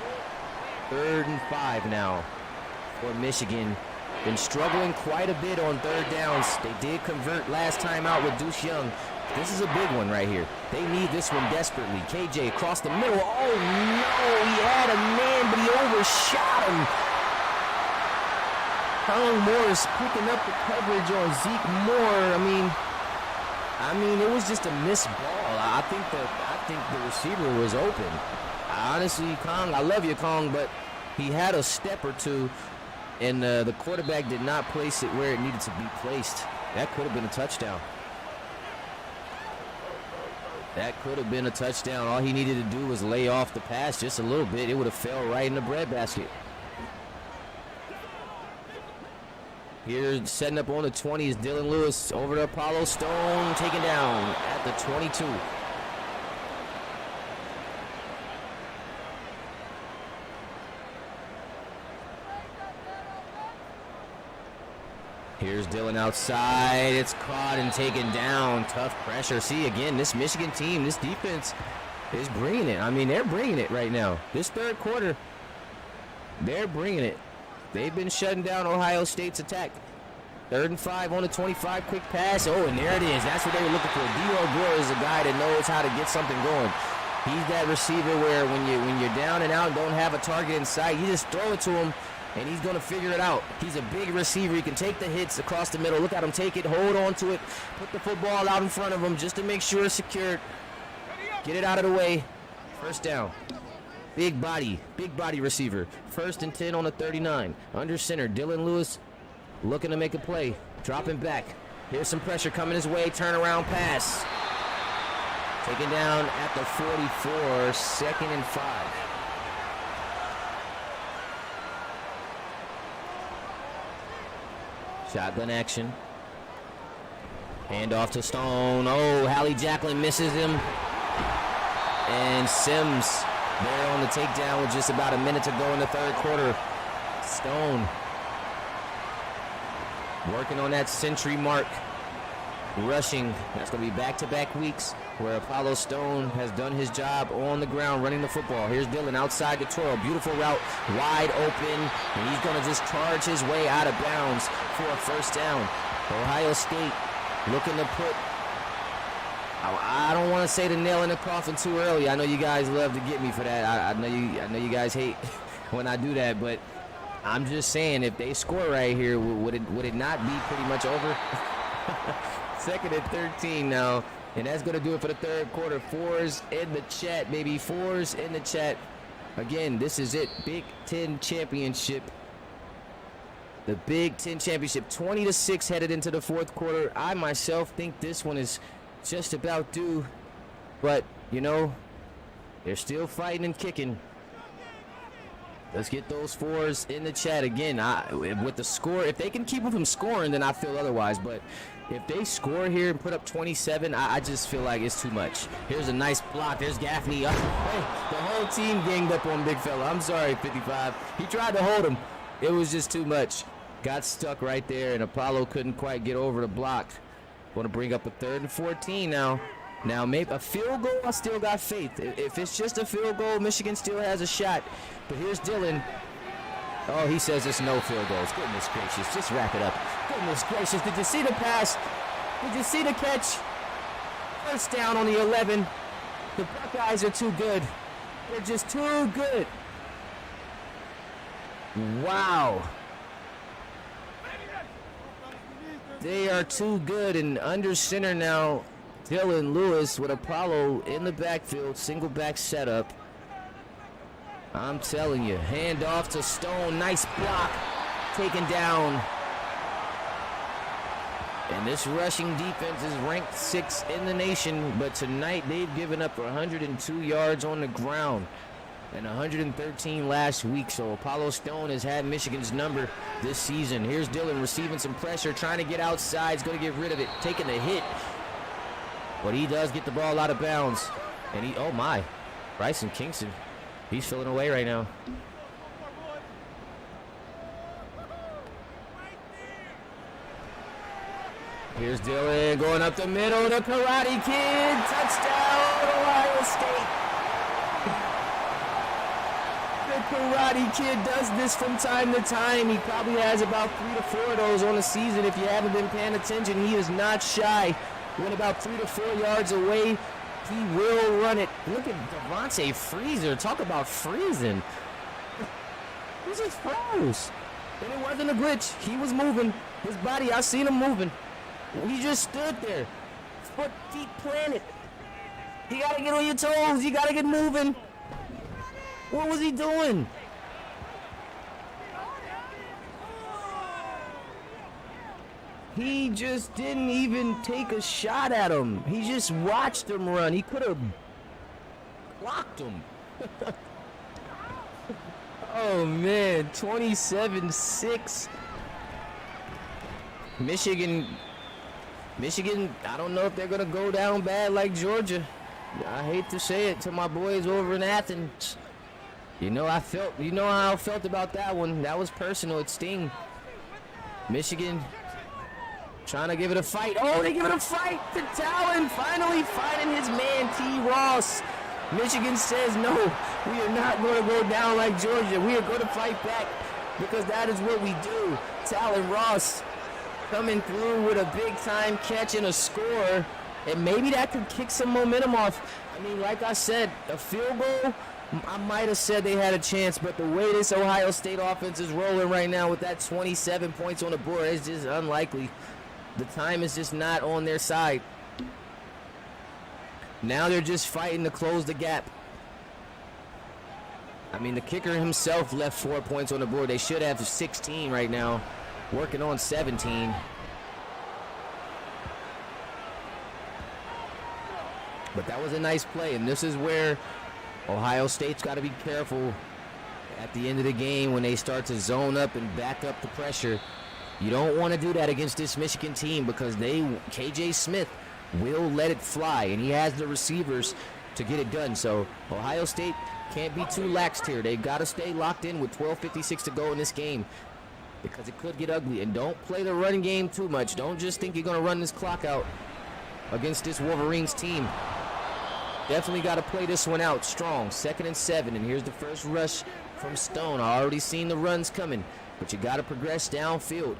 S1: 3rd and 5 now for Michigan. Been struggling quite a bit on third downs. They did convert last time out with Deuce Young. This is a big one right here. They need this one desperately. KJ across the middle. Oh, no. He had a man, but he overshot him. Colin Morris picking up the coverage on Zeke Moore. I mean, it was just a missed ball. I think the receiver was open. Honestly, Kong, I love you, Kong, but he had a step or two, and the quarterback did not place it where it needed to be placed. That could have been a touchdown. That could have been a touchdown. All he needed to do was lay off the pass just a little bit. It would have fell right in the breadbasket. Here, setting up on the 20 is Dylan Lewis over to Apollo Stone, taken down at the 22. Here's Dylan outside. It's caught and taken down. Tough pressure. See, again, this Michigan team, this defense is bringing it. I mean, they're bringing it right now. This third quarter, they're bringing it. They've been shutting down Ohio State's attack. 3rd and 5 on the 25, quick pass. Oh, and there it is. That's what they were looking for. D.O. Gore is a guy that knows how to get something going. He's that receiver where when you're down and out and don't have a target in sight, you just throw it to him, and he's going to figure it out. He's a big receiver. He can take the hits across the middle. Look at him take it, hold on to it, put the football out in front of him just to make sure it's secured. Get it out of the way. First down. Big body receiver. 1st and 10 on the 39. Under center, Dylan Lewis looking to make a play. Dropping back. Here's some pressure coming his way. Turnaround pass. Taken down at the 44. 2nd and 5. Shotgun action. Hand off to Stone. Oh, Hallie Jacklin misses him. And Sims there on the takedown with just about a minute to go in the third quarter. Stone working on that century mark. Rushing. That's going to be back-to-back weeks where Apollo Stone has done his job on the ground running the football. Here's Dylan outside the Toro. Beautiful route, wide open, and he's going to just charge his way out of bounds for a first down. Ohio State looking to put I don't want to say the nail in the coffin too early. I know you guys love to get me for that. I know you guys hate when I do that, but I'm just saying if they score right here, would it not be pretty much over? 2nd and 13 now, and that's going to do it for the 3rd quarter. 4s in the chat, baby. 4s in the chat. Again, this is it. Big Ten Championship. The Big Ten Championship. 20-6 headed into the 4th quarter. I myself think this one is just about due, but you know, they're still fighting and kicking. Let's get those 4s in the chat again. With the score, if they can keep them from scoring, then I feel otherwise, but if they score here and put up 27, I just feel like it's too much. Here's a nice block. There's Gaffney. Hey, the whole team ganged up on big fella. I'm sorry, 55. He tried to hold him. It was just too much. Got stuck right there, and Apollo couldn't quite get over the block. Want to bring up a 3rd and 14 now. Now, maybe a field goal, I still got faith. If it's just a field goal, Michigan still has a shot. But here's Dylan. Oh, he says it's no field goals. Goodness gracious, just wrap it up. Goodness gracious, did you see the pass? Did you see the catch? First down on the 11. The Buckeyes are too good. They're just too good. Wow. They are too good, and under center now, Dylan Lewis with Apollo in the backfield, single back setup. I'm telling you, hand off to Stone, nice block, taken down. And this rushing defense is ranked 6th in the nation, but tonight they've given up 102 yards on the ground and 113 last week. So Apollo Stone has had Michigan's number this season. Here's Dylan receiving some pressure, trying to get outside. He's going to get rid of it, taking the hit. But he does get the ball out of bounds. And oh my, Bryson Kingston, he's filling away right now. Here's Dylan going up the middle. The Karate Kid, touchdown, Ohio State. The Karate Kid does this from time to time. He probably has about 3 to 4 of those on the season. If you haven't been paying attention, he is not shy. When about 3 to 4 yards away, he will run it. Look at Devontae Freezer. Talk about freezing. He just froze. And it wasn't a glitch. He was moving. His body, I seen him moving. He just stood there. Feet planted. You gotta get on your toes. You gotta get moving. What was he doing? He just didn't even take a shot at him. He just watched him run. He could have blocked him. Oh, man. 27-6. Michigan, I don't know if they're going to go down bad like Georgia. I hate to say it to my boys over in Athens. You know how I felt about that one. That was personal. It sting. Michigan trying to give it a fight. Oh, they give it a fight to Talon. Finally finding his man, T. Ross. Michigan says, no, we are not going to go down like Georgia. We are going to fight back because that is what we do. Talon Ross coming through with a big-time catch and a score, and maybe that could kick some momentum off. I mean, like I said, a field goal, I might have said they had a chance, but the way this Ohio State offense is rolling right now with that 27 points on the board is just unlikely. The time is just not on their side. Now they're just fighting to close the gap. I mean, the kicker himself left 4 points on the board. They should have 16 right now, working on 17. But that was a nice play, and this is where Ohio State's got to be careful at the end of the game when they start to zone up and back up the pressure. You don't want to do that against this Michigan team because KJ Smith will let it fly, and he has the receivers to get it done. So Ohio State can't be too laxed here. They've got to stay locked in with 12:56 to go in this game because it could get ugly. And don't play the running game too much. Don't just think you're going to run this clock out against this Wolverines team. Definitely got to play this one out strong. 2nd and 7, and here's the first rush from Stone. I already seen the runs coming, but you got to progress downfield.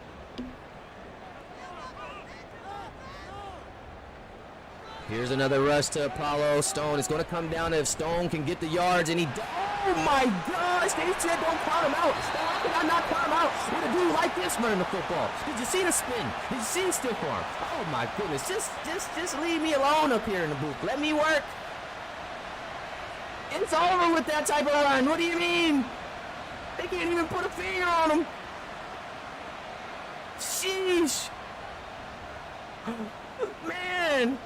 S1: Here's another rush to Apollo. Stone. It's going to come down to if Stone can get the yards, and he does. Oh my gosh, they said don't count him out. How could I not count him out with a dude like this running the football? Did you see the spin? Did you see the stiff arm? Oh my goodness, just leave me alone up here in the booth. Let me work. It's over with that type of run. What do you mean? They can't even put a finger on him. Sheesh. Man.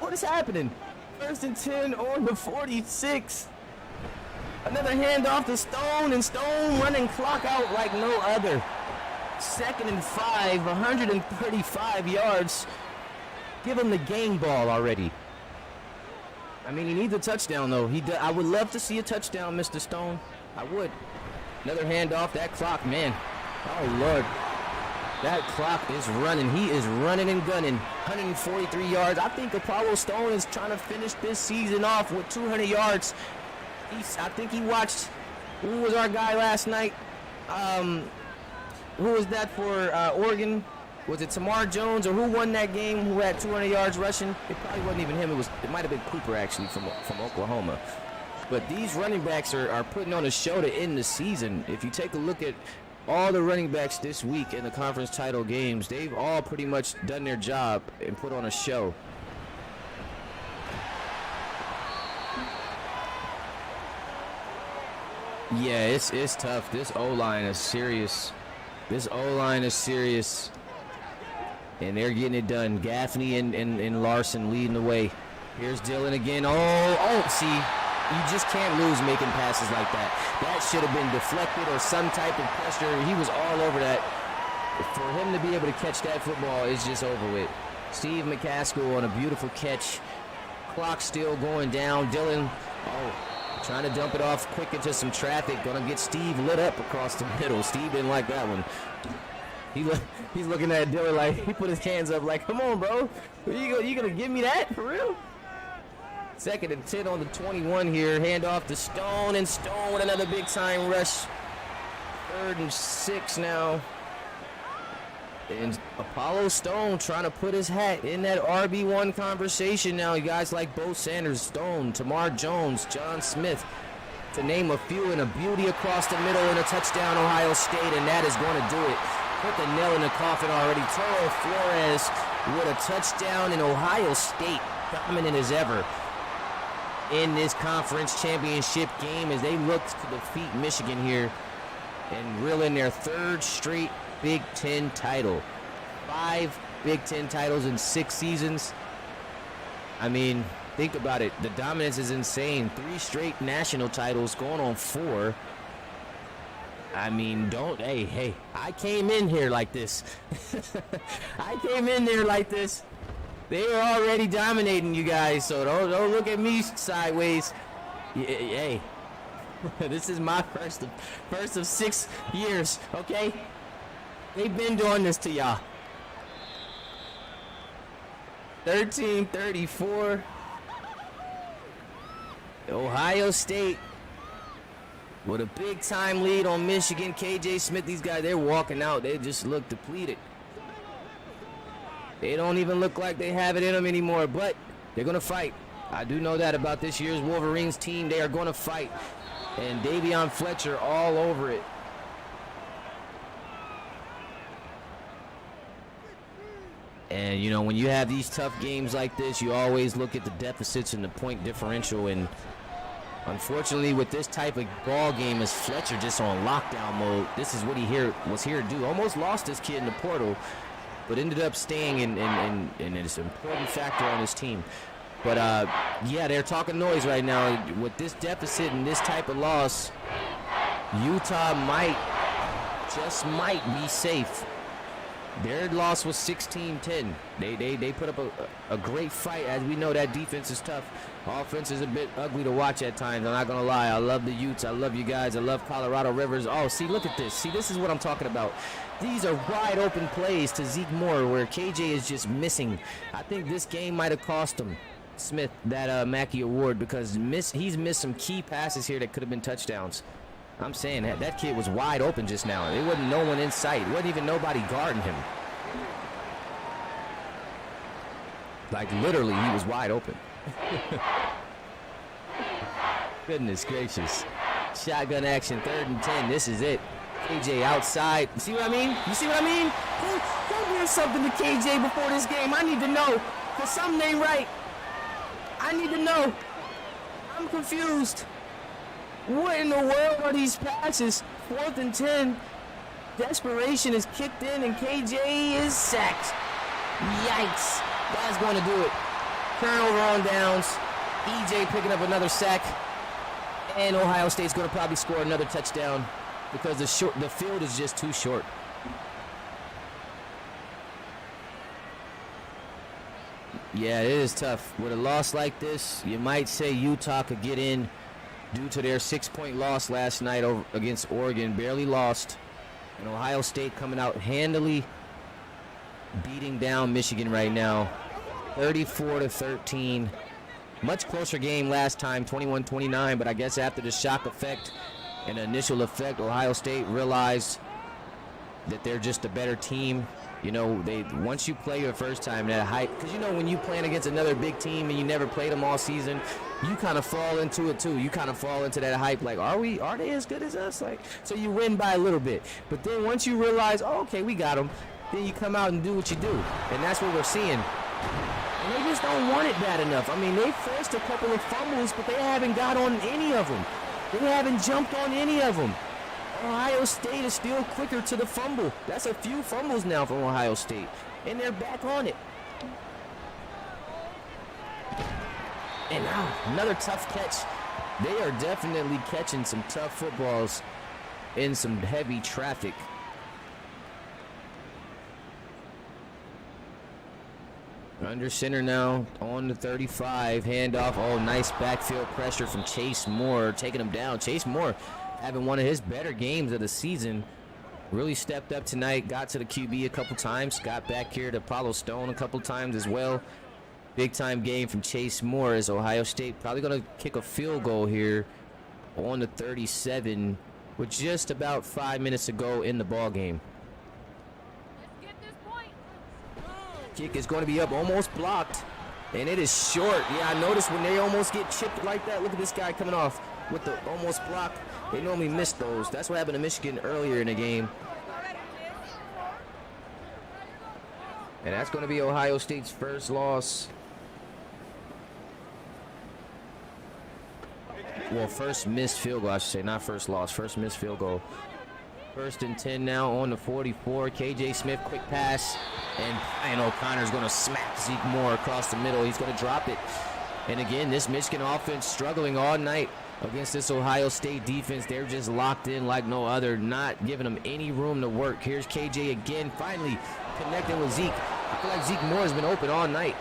S1: What is happening? 1st and 10 on the 46. Another handoff to Stone, and Stone running clock out like no other. 2nd and 5, 135 yards. Give him the game ball already. I mean, he needs a touchdown, though. I would love to see a touchdown, Mr. Stone. I would. Another handoff. That clock, man. Oh, Lord. That clock is running. He is running and gunning. 143 yards. I think Apollo Stone is trying to finish this season off with 200 yards. I think he watched, who was our guy last night? Who was that for Oregon? Was it Tamar Jones, or who won that game who had 200 yards rushing? It probably wasn't even him. It might have been Cooper, actually, from Oklahoma. But these running backs are putting on a show to end the season. If you take a look at all the running backs this week in the conference title games, they've all pretty much done their job and put on a show. Yeah, it's tough. This O-line is serious. And they're getting it done. Gaffney and Larson leading the way. Here's Dillon again. Oh, see. You just can't lose making passes like that. That should have been deflected or some type of pressure. He was all over that. For him to be able to catch that football is just over with. Steve McCaskill on a beautiful catch. Clock still going down. Dillon, trying to dump it off quick into some traffic. Gonna get Steve lit up across the middle. Steve didn't like that one. He's looking at Dillon like, he put his hands up like, come on, bro. You gonna give me that? For real? 2nd and 10 on the 21 here. Handoff to Stone, and Stone with another big time rush. 3rd and 6 now. And Apollo Stone trying to put his hat in that RB1 conversation now. You guys like Bo Sanders, Stone, Tamar Jones, John Smith, to name a few, and a beauty across the middle and a touchdown Ohio State, and that is going to do it. Put the nail in the coffin already. Toro Flores with a touchdown, in Ohio State dominant as ever in this conference championship game as they look to defeat Michigan here and reel in their 3rd straight Big Ten title. 5 Big Ten titles in 6 seasons. I mean, think about it. The dominance is insane. 3 straight national titles, going on 4. I mean, hey, I came in here like this. I came in there like this. They were already dominating you guys, so don't look at me sideways. Hey, this is my first of 6 years, okay? They've been doing this to y'all. 13-34. Ohio State with a big-time lead on Michigan. KJ Smith, these guys, they're walking out. They just look depleted. They don't even look like they have it in them anymore, but they're going to fight. I do know that about this year's Wolverines team. They are going to fight. And Davion Fletcher all over it. And, you know, when you have these tough games like this, you always look at the deficits and the point differential. And unfortunately, with this type of ball game, is Fletcher just on lockdown mode. This is what he was here to do. Almost lost this kid in the portal, but ended up staying and it's an important factor on his team. But, yeah, they're talking noise right now. With this deficit and this type of loss, Utah just might be safe. Their loss was 16-10. They put up a great fight. As we know, that defense is tough. Offense is a bit ugly to watch at times. I'm not going to lie. I love the Utes. I love you guys. I love Colorado Rivers. Oh, see, look at this. See, this is what I'm talking about. These are wide open plays to Zeke Moore where KJ is just missing. I think this game might have cost him, Smith, that Mackey Award, because he's missed some key passes here that could have been touchdowns. I'm saying that kid was wide open just now. There wasn't no one in sight. There wasn't even nobody guarding him. Like, literally, he was wide open. Goodness gracious. Shotgun action, 3rd and 10. This is it. KJ outside. You see what I mean? You see what I mean? Go give something to KJ before this game. I need to know. Because something ain't right. I need to know. I'm confused. What in the world are these passes? 4th and 10. Desperation is kicked in and KJ is sacked. Yikes. That's going to do it. Turnover on downs. EJ picking up another sack. And Ohio State's going to probably score another touchdown because the field is just too short. Yeah, it is tough. With a loss like this, you might say Utah could get in due to their 6-point loss last night against Oregon. Barely lost. And Ohio State coming out handily beating down Michigan right now. 34-13. Much closer game last time, 21-29, but I guess after the shock effect and the initial effect, Ohio State realized that they're just a better team. You know, once you play your first time, that hype, because you know when you playing against another big team and you never played them all season, you kind of fall into it too. You kind of fall into that hype, like, are they as good as us? Like, so you win by a little bit. But then once you realize, oh, okay, we got them, then you come out and do what you do. And that's what we're seeing. And they just don't want it bad enough. I mean, they forced a couple of fumbles, but they haven't got on any of them. They haven't jumped on any of them. Ohio State is still quicker to the fumble. That's a few fumbles now from Ohio State. And they're back on it. And now, another tough catch. They are definitely catching some tough footballs in some heavy traffic. Under center now, on the 35, handoff. Oh, nice backfield pressure from Chase Moore, taking him down. Chase Moore having one of his better games of the season. Really stepped up tonight, got to the QB a couple times, got back here to Apollo Stone a couple times as well. Big time game from Chase Moore as Ohio State probably going to kick a field goal here on the 37 with just about 5 minutes to go in the ball game. Kick is going to be up, almost blocked, and it is short. Yeah, I noticed when they almost get chipped like that. Look at this guy coming off with the almost block. They normally miss those. That's what happened to Michigan earlier in the game. And that's going to be Ohio State's first loss. Well, first missed field goal, I should say, not first loss, first missed field goal. 1st and 10 now on the 44. KJ Smith, quick pass. And Brian O'Connor's going to smack Zeke Moore across the middle. He's going to drop it. And again, this Michigan offense struggling all night against this Ohio State defense. They're just locked in like no other, not giving them any room to work. Here's KJ again, finally connecting with Zeke. I feel like Zeke Moore has been open all night.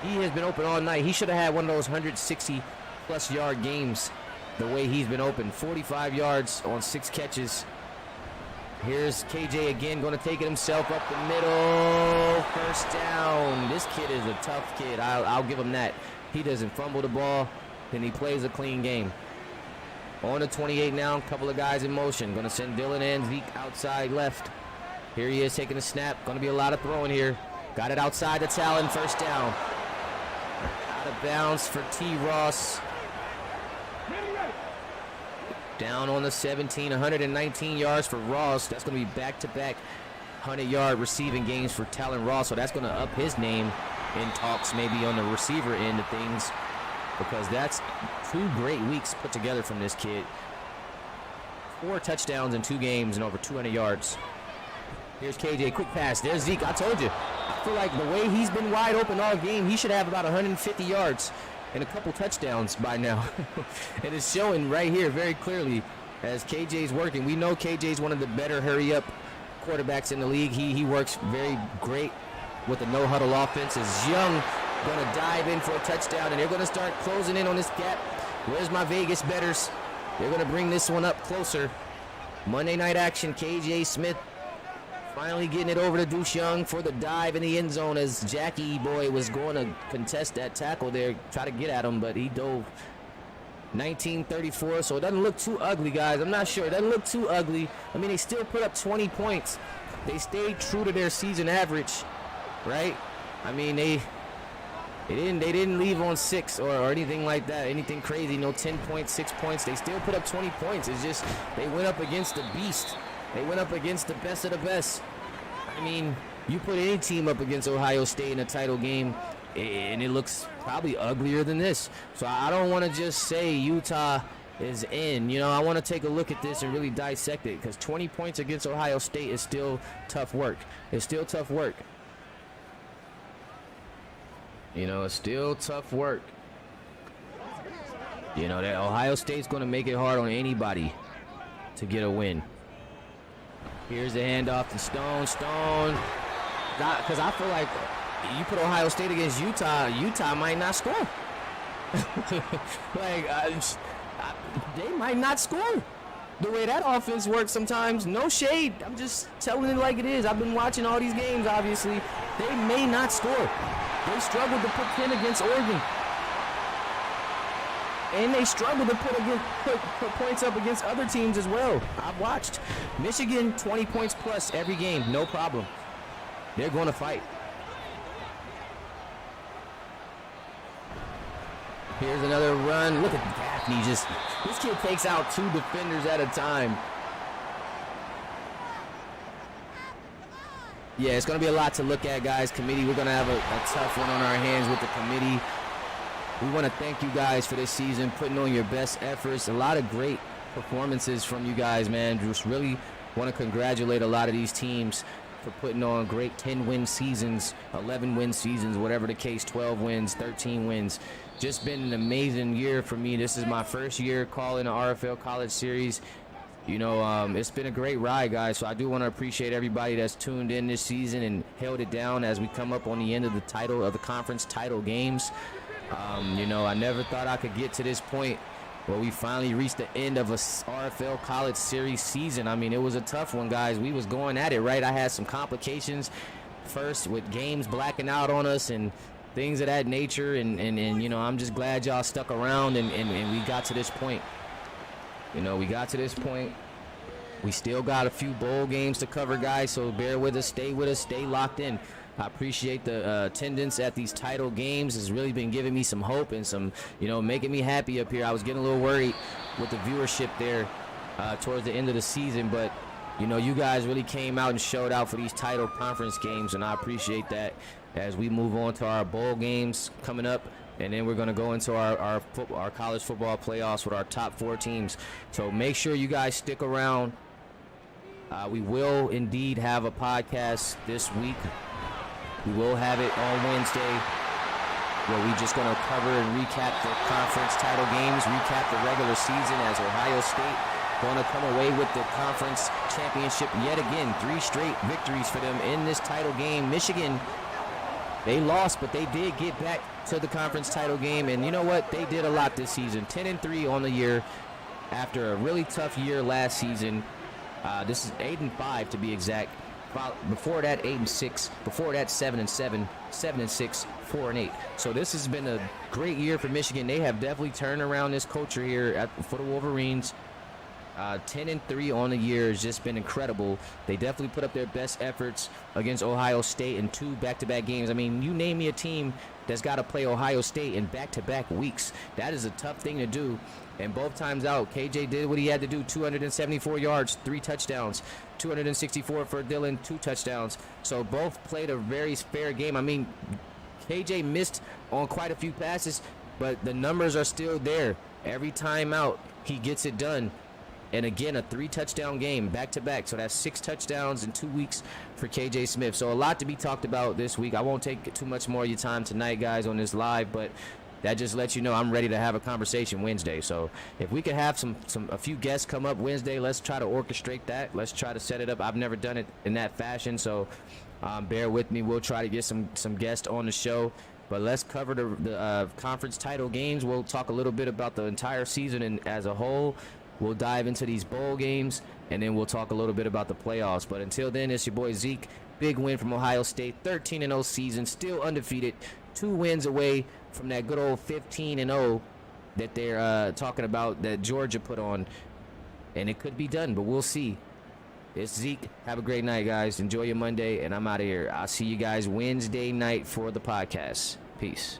S1: He has been open all night. He should have had one of those 160-plus yard games the way he's been open. 45 yards on 6 catches. Here's KJ again, going to take it himself up the middle. First down. This kid is a tough kid. I'll give him that. He doesn't fumble the ball, and he plays a clean game. On the 28 now, a couple of guys in motion. Going to send Dylan and Zeke outside left. Here he is taking a snap. Going to be a lot of throwing here. Got it outside the Talon. First down. Out of bounds for T. Ross. Down on the 17, 119 yards for Ross. That's going to be back-to-back 100-yard receiving games for Talon Ross. So that's going to up his name in talks maybe on the receiver end of things, because that's 2 great weeks put together from this kid. 4 touchdowns in 2 games and over 200 yards. Here's KJ, quick pass. There's Zeke. I told you. I feel like the way he's been wide open all game, he should have about 150 yards and a couple touchdowns by now. And it's showing right here very clearly as KJ's working. We know KJ's one of the better hurry-up quarterbacks in the league. He works very great with the no-huddle offense. Is Young going to dive in for a touchdown, and they're going to start closing in on this gap. Where's my Vegas bettors? They're going to bring this one up closer. Monday night action, KJ Smith finally getting it over to Deuce Young for the dive in the end zone as Jackie boy was going to contest that tackle there, try to get at him, but he dove. 19-34, so it doesn't look too ugly, guys. I'm not sure. It doesn't look too ugly. I mean, they still put up 20 points. They stayed true to their season average, right? I mean, they They didn't leave on 6 or anything like that, anything crazy, no 10 points, 6 points. They still put up 20 points. It's just they went up against the beast. They went up against the best of the best. I mean, you put any team up against Ohio State in a title game, and it looks probably uglier than this. So I don't want to just say Utah is in. You know, I want to take a look at this and really dissect it, because 20 points against Ohio State is still tough work. It's still tough work. You know, it's still tough work. You know, that Ohio State's going to make it hard on anybody to get a win. Here's the handoff to Stone. Because I feel like you put Ohio State against Utah might not score. They might not score. The way that offense works sometimes, no shade. I'm just telling it like it is. I've been watching all these games, obviously. They may not score. They struggled to put 10 against Oregon. And they struggled to put points up against other teams as well. I've watched. Michigan, 20 points plus every game, no problem. They're going to fight. Here's another run. Look at Gaffney. This kid takes out 2 defenders at a time. Yeah, it's going to be a lot to look at, guys. Committee, we're going to have a tough one on our hands with the committee. We want to thank you guys for this season, putting on your best efforts. A lot of great performances from you guys, man. Just really want to congratulate a lot of these teams for putting on great 10-win seasons, 11-win seasons, whatever the case, 12 wins, 13 wins. Just been an amazing year for me. This is my first year calling the RFL College Series. You know, it's been a great ride, guys, so I do want to appreciate everybody that's tuned in this season and held it down as we come up on the end of the conference title games. You know, I never thought I could get to this point where we finally reached the end of a RFL College Series season. I mean, it was a tough one, guys. We was going at it, right? I had some complications first with games blacking out on us and things of that nature, and you know, I'm just glad y'all stuck around and we got to this point. You know, we got to this point. We still got a few bowl games to cover, guys, so bear with us, stay locked in. I appreciate the attendance at these title games. It's really been giving me some hope and some, you know, making me happy up here. I was getting a little worried with the viewership there towards the end of the season, but, you know, you guys really came out and showed out for these title conference games, and I appreciate that as we move on to our bowl games coming up. And then we're going to go into our college football playoffs with our top 4 teams. So make sure you guys stick around. We will indeed have a podcast this week. We will have it on Wednesday where we're just going to cover and recap the conference title games, recap the regular season as Ohio State going to come away with the conference championship yet again. 3 straight victories for them in this title game. Michigan, they lost, but they did get back to the conference title game, and you know what? They did a lot this season. 10-3 on the year after a really tough year last season. This is 8-5 to be exact. Before that, 8-6. Before that, 7-7, 7-6, 4-8. So this has been a great year for Michigan. They have definitely turned around this culture here for the Wolverines. 10-3 on the year has just been incredible. They definitely put up their best efforts against Ohio State in 2 back-to-back games. I mean, you name me a team that's got to play Ohio State in back-to-back weeks. That is a tough thing to do. And both times out, KJ did what he had to do, 274 yards, 3 touchdowns, 264 for Dillon, 2 touchdowns. So both played a very fair game. I mean, KJ missed on quite a few passes, but the numbers are still there. Every time out, he gets it done. And again, a 3-touchdown game back-to-back. So that's 6 touchdowns in 2 weeks for KJ Smith. So a lot to be talked about this week. I won't take too much more of your time tonight, guys, on this live, but that just lets you know I'm ready to have a conversation Wednesday. So if we could have a few guests come up Wednesday, let's try to orchestrate that. Let's try to set it up. I've never done it in that fashion, so bear with me. We'll try to get some guests on the show. But let's cover the conference title games. We'll talk a little bit about the entire season and as a whole. We'll dive into these bowl games, and then we'll talk a little bit about the playoffs. But until then, it's your boy Zeke. Big win from Ohio State, 13-0 season, still undefeated. 2 wins away from that good old 15-0 that they're talking about that Georgia put on. And it could be done, but we'll see. It's Zeke. Have a great night, guys. Enjoy your Monday, and I'm out of here. I'll see you guys Wednesday night for the podcast. Peace.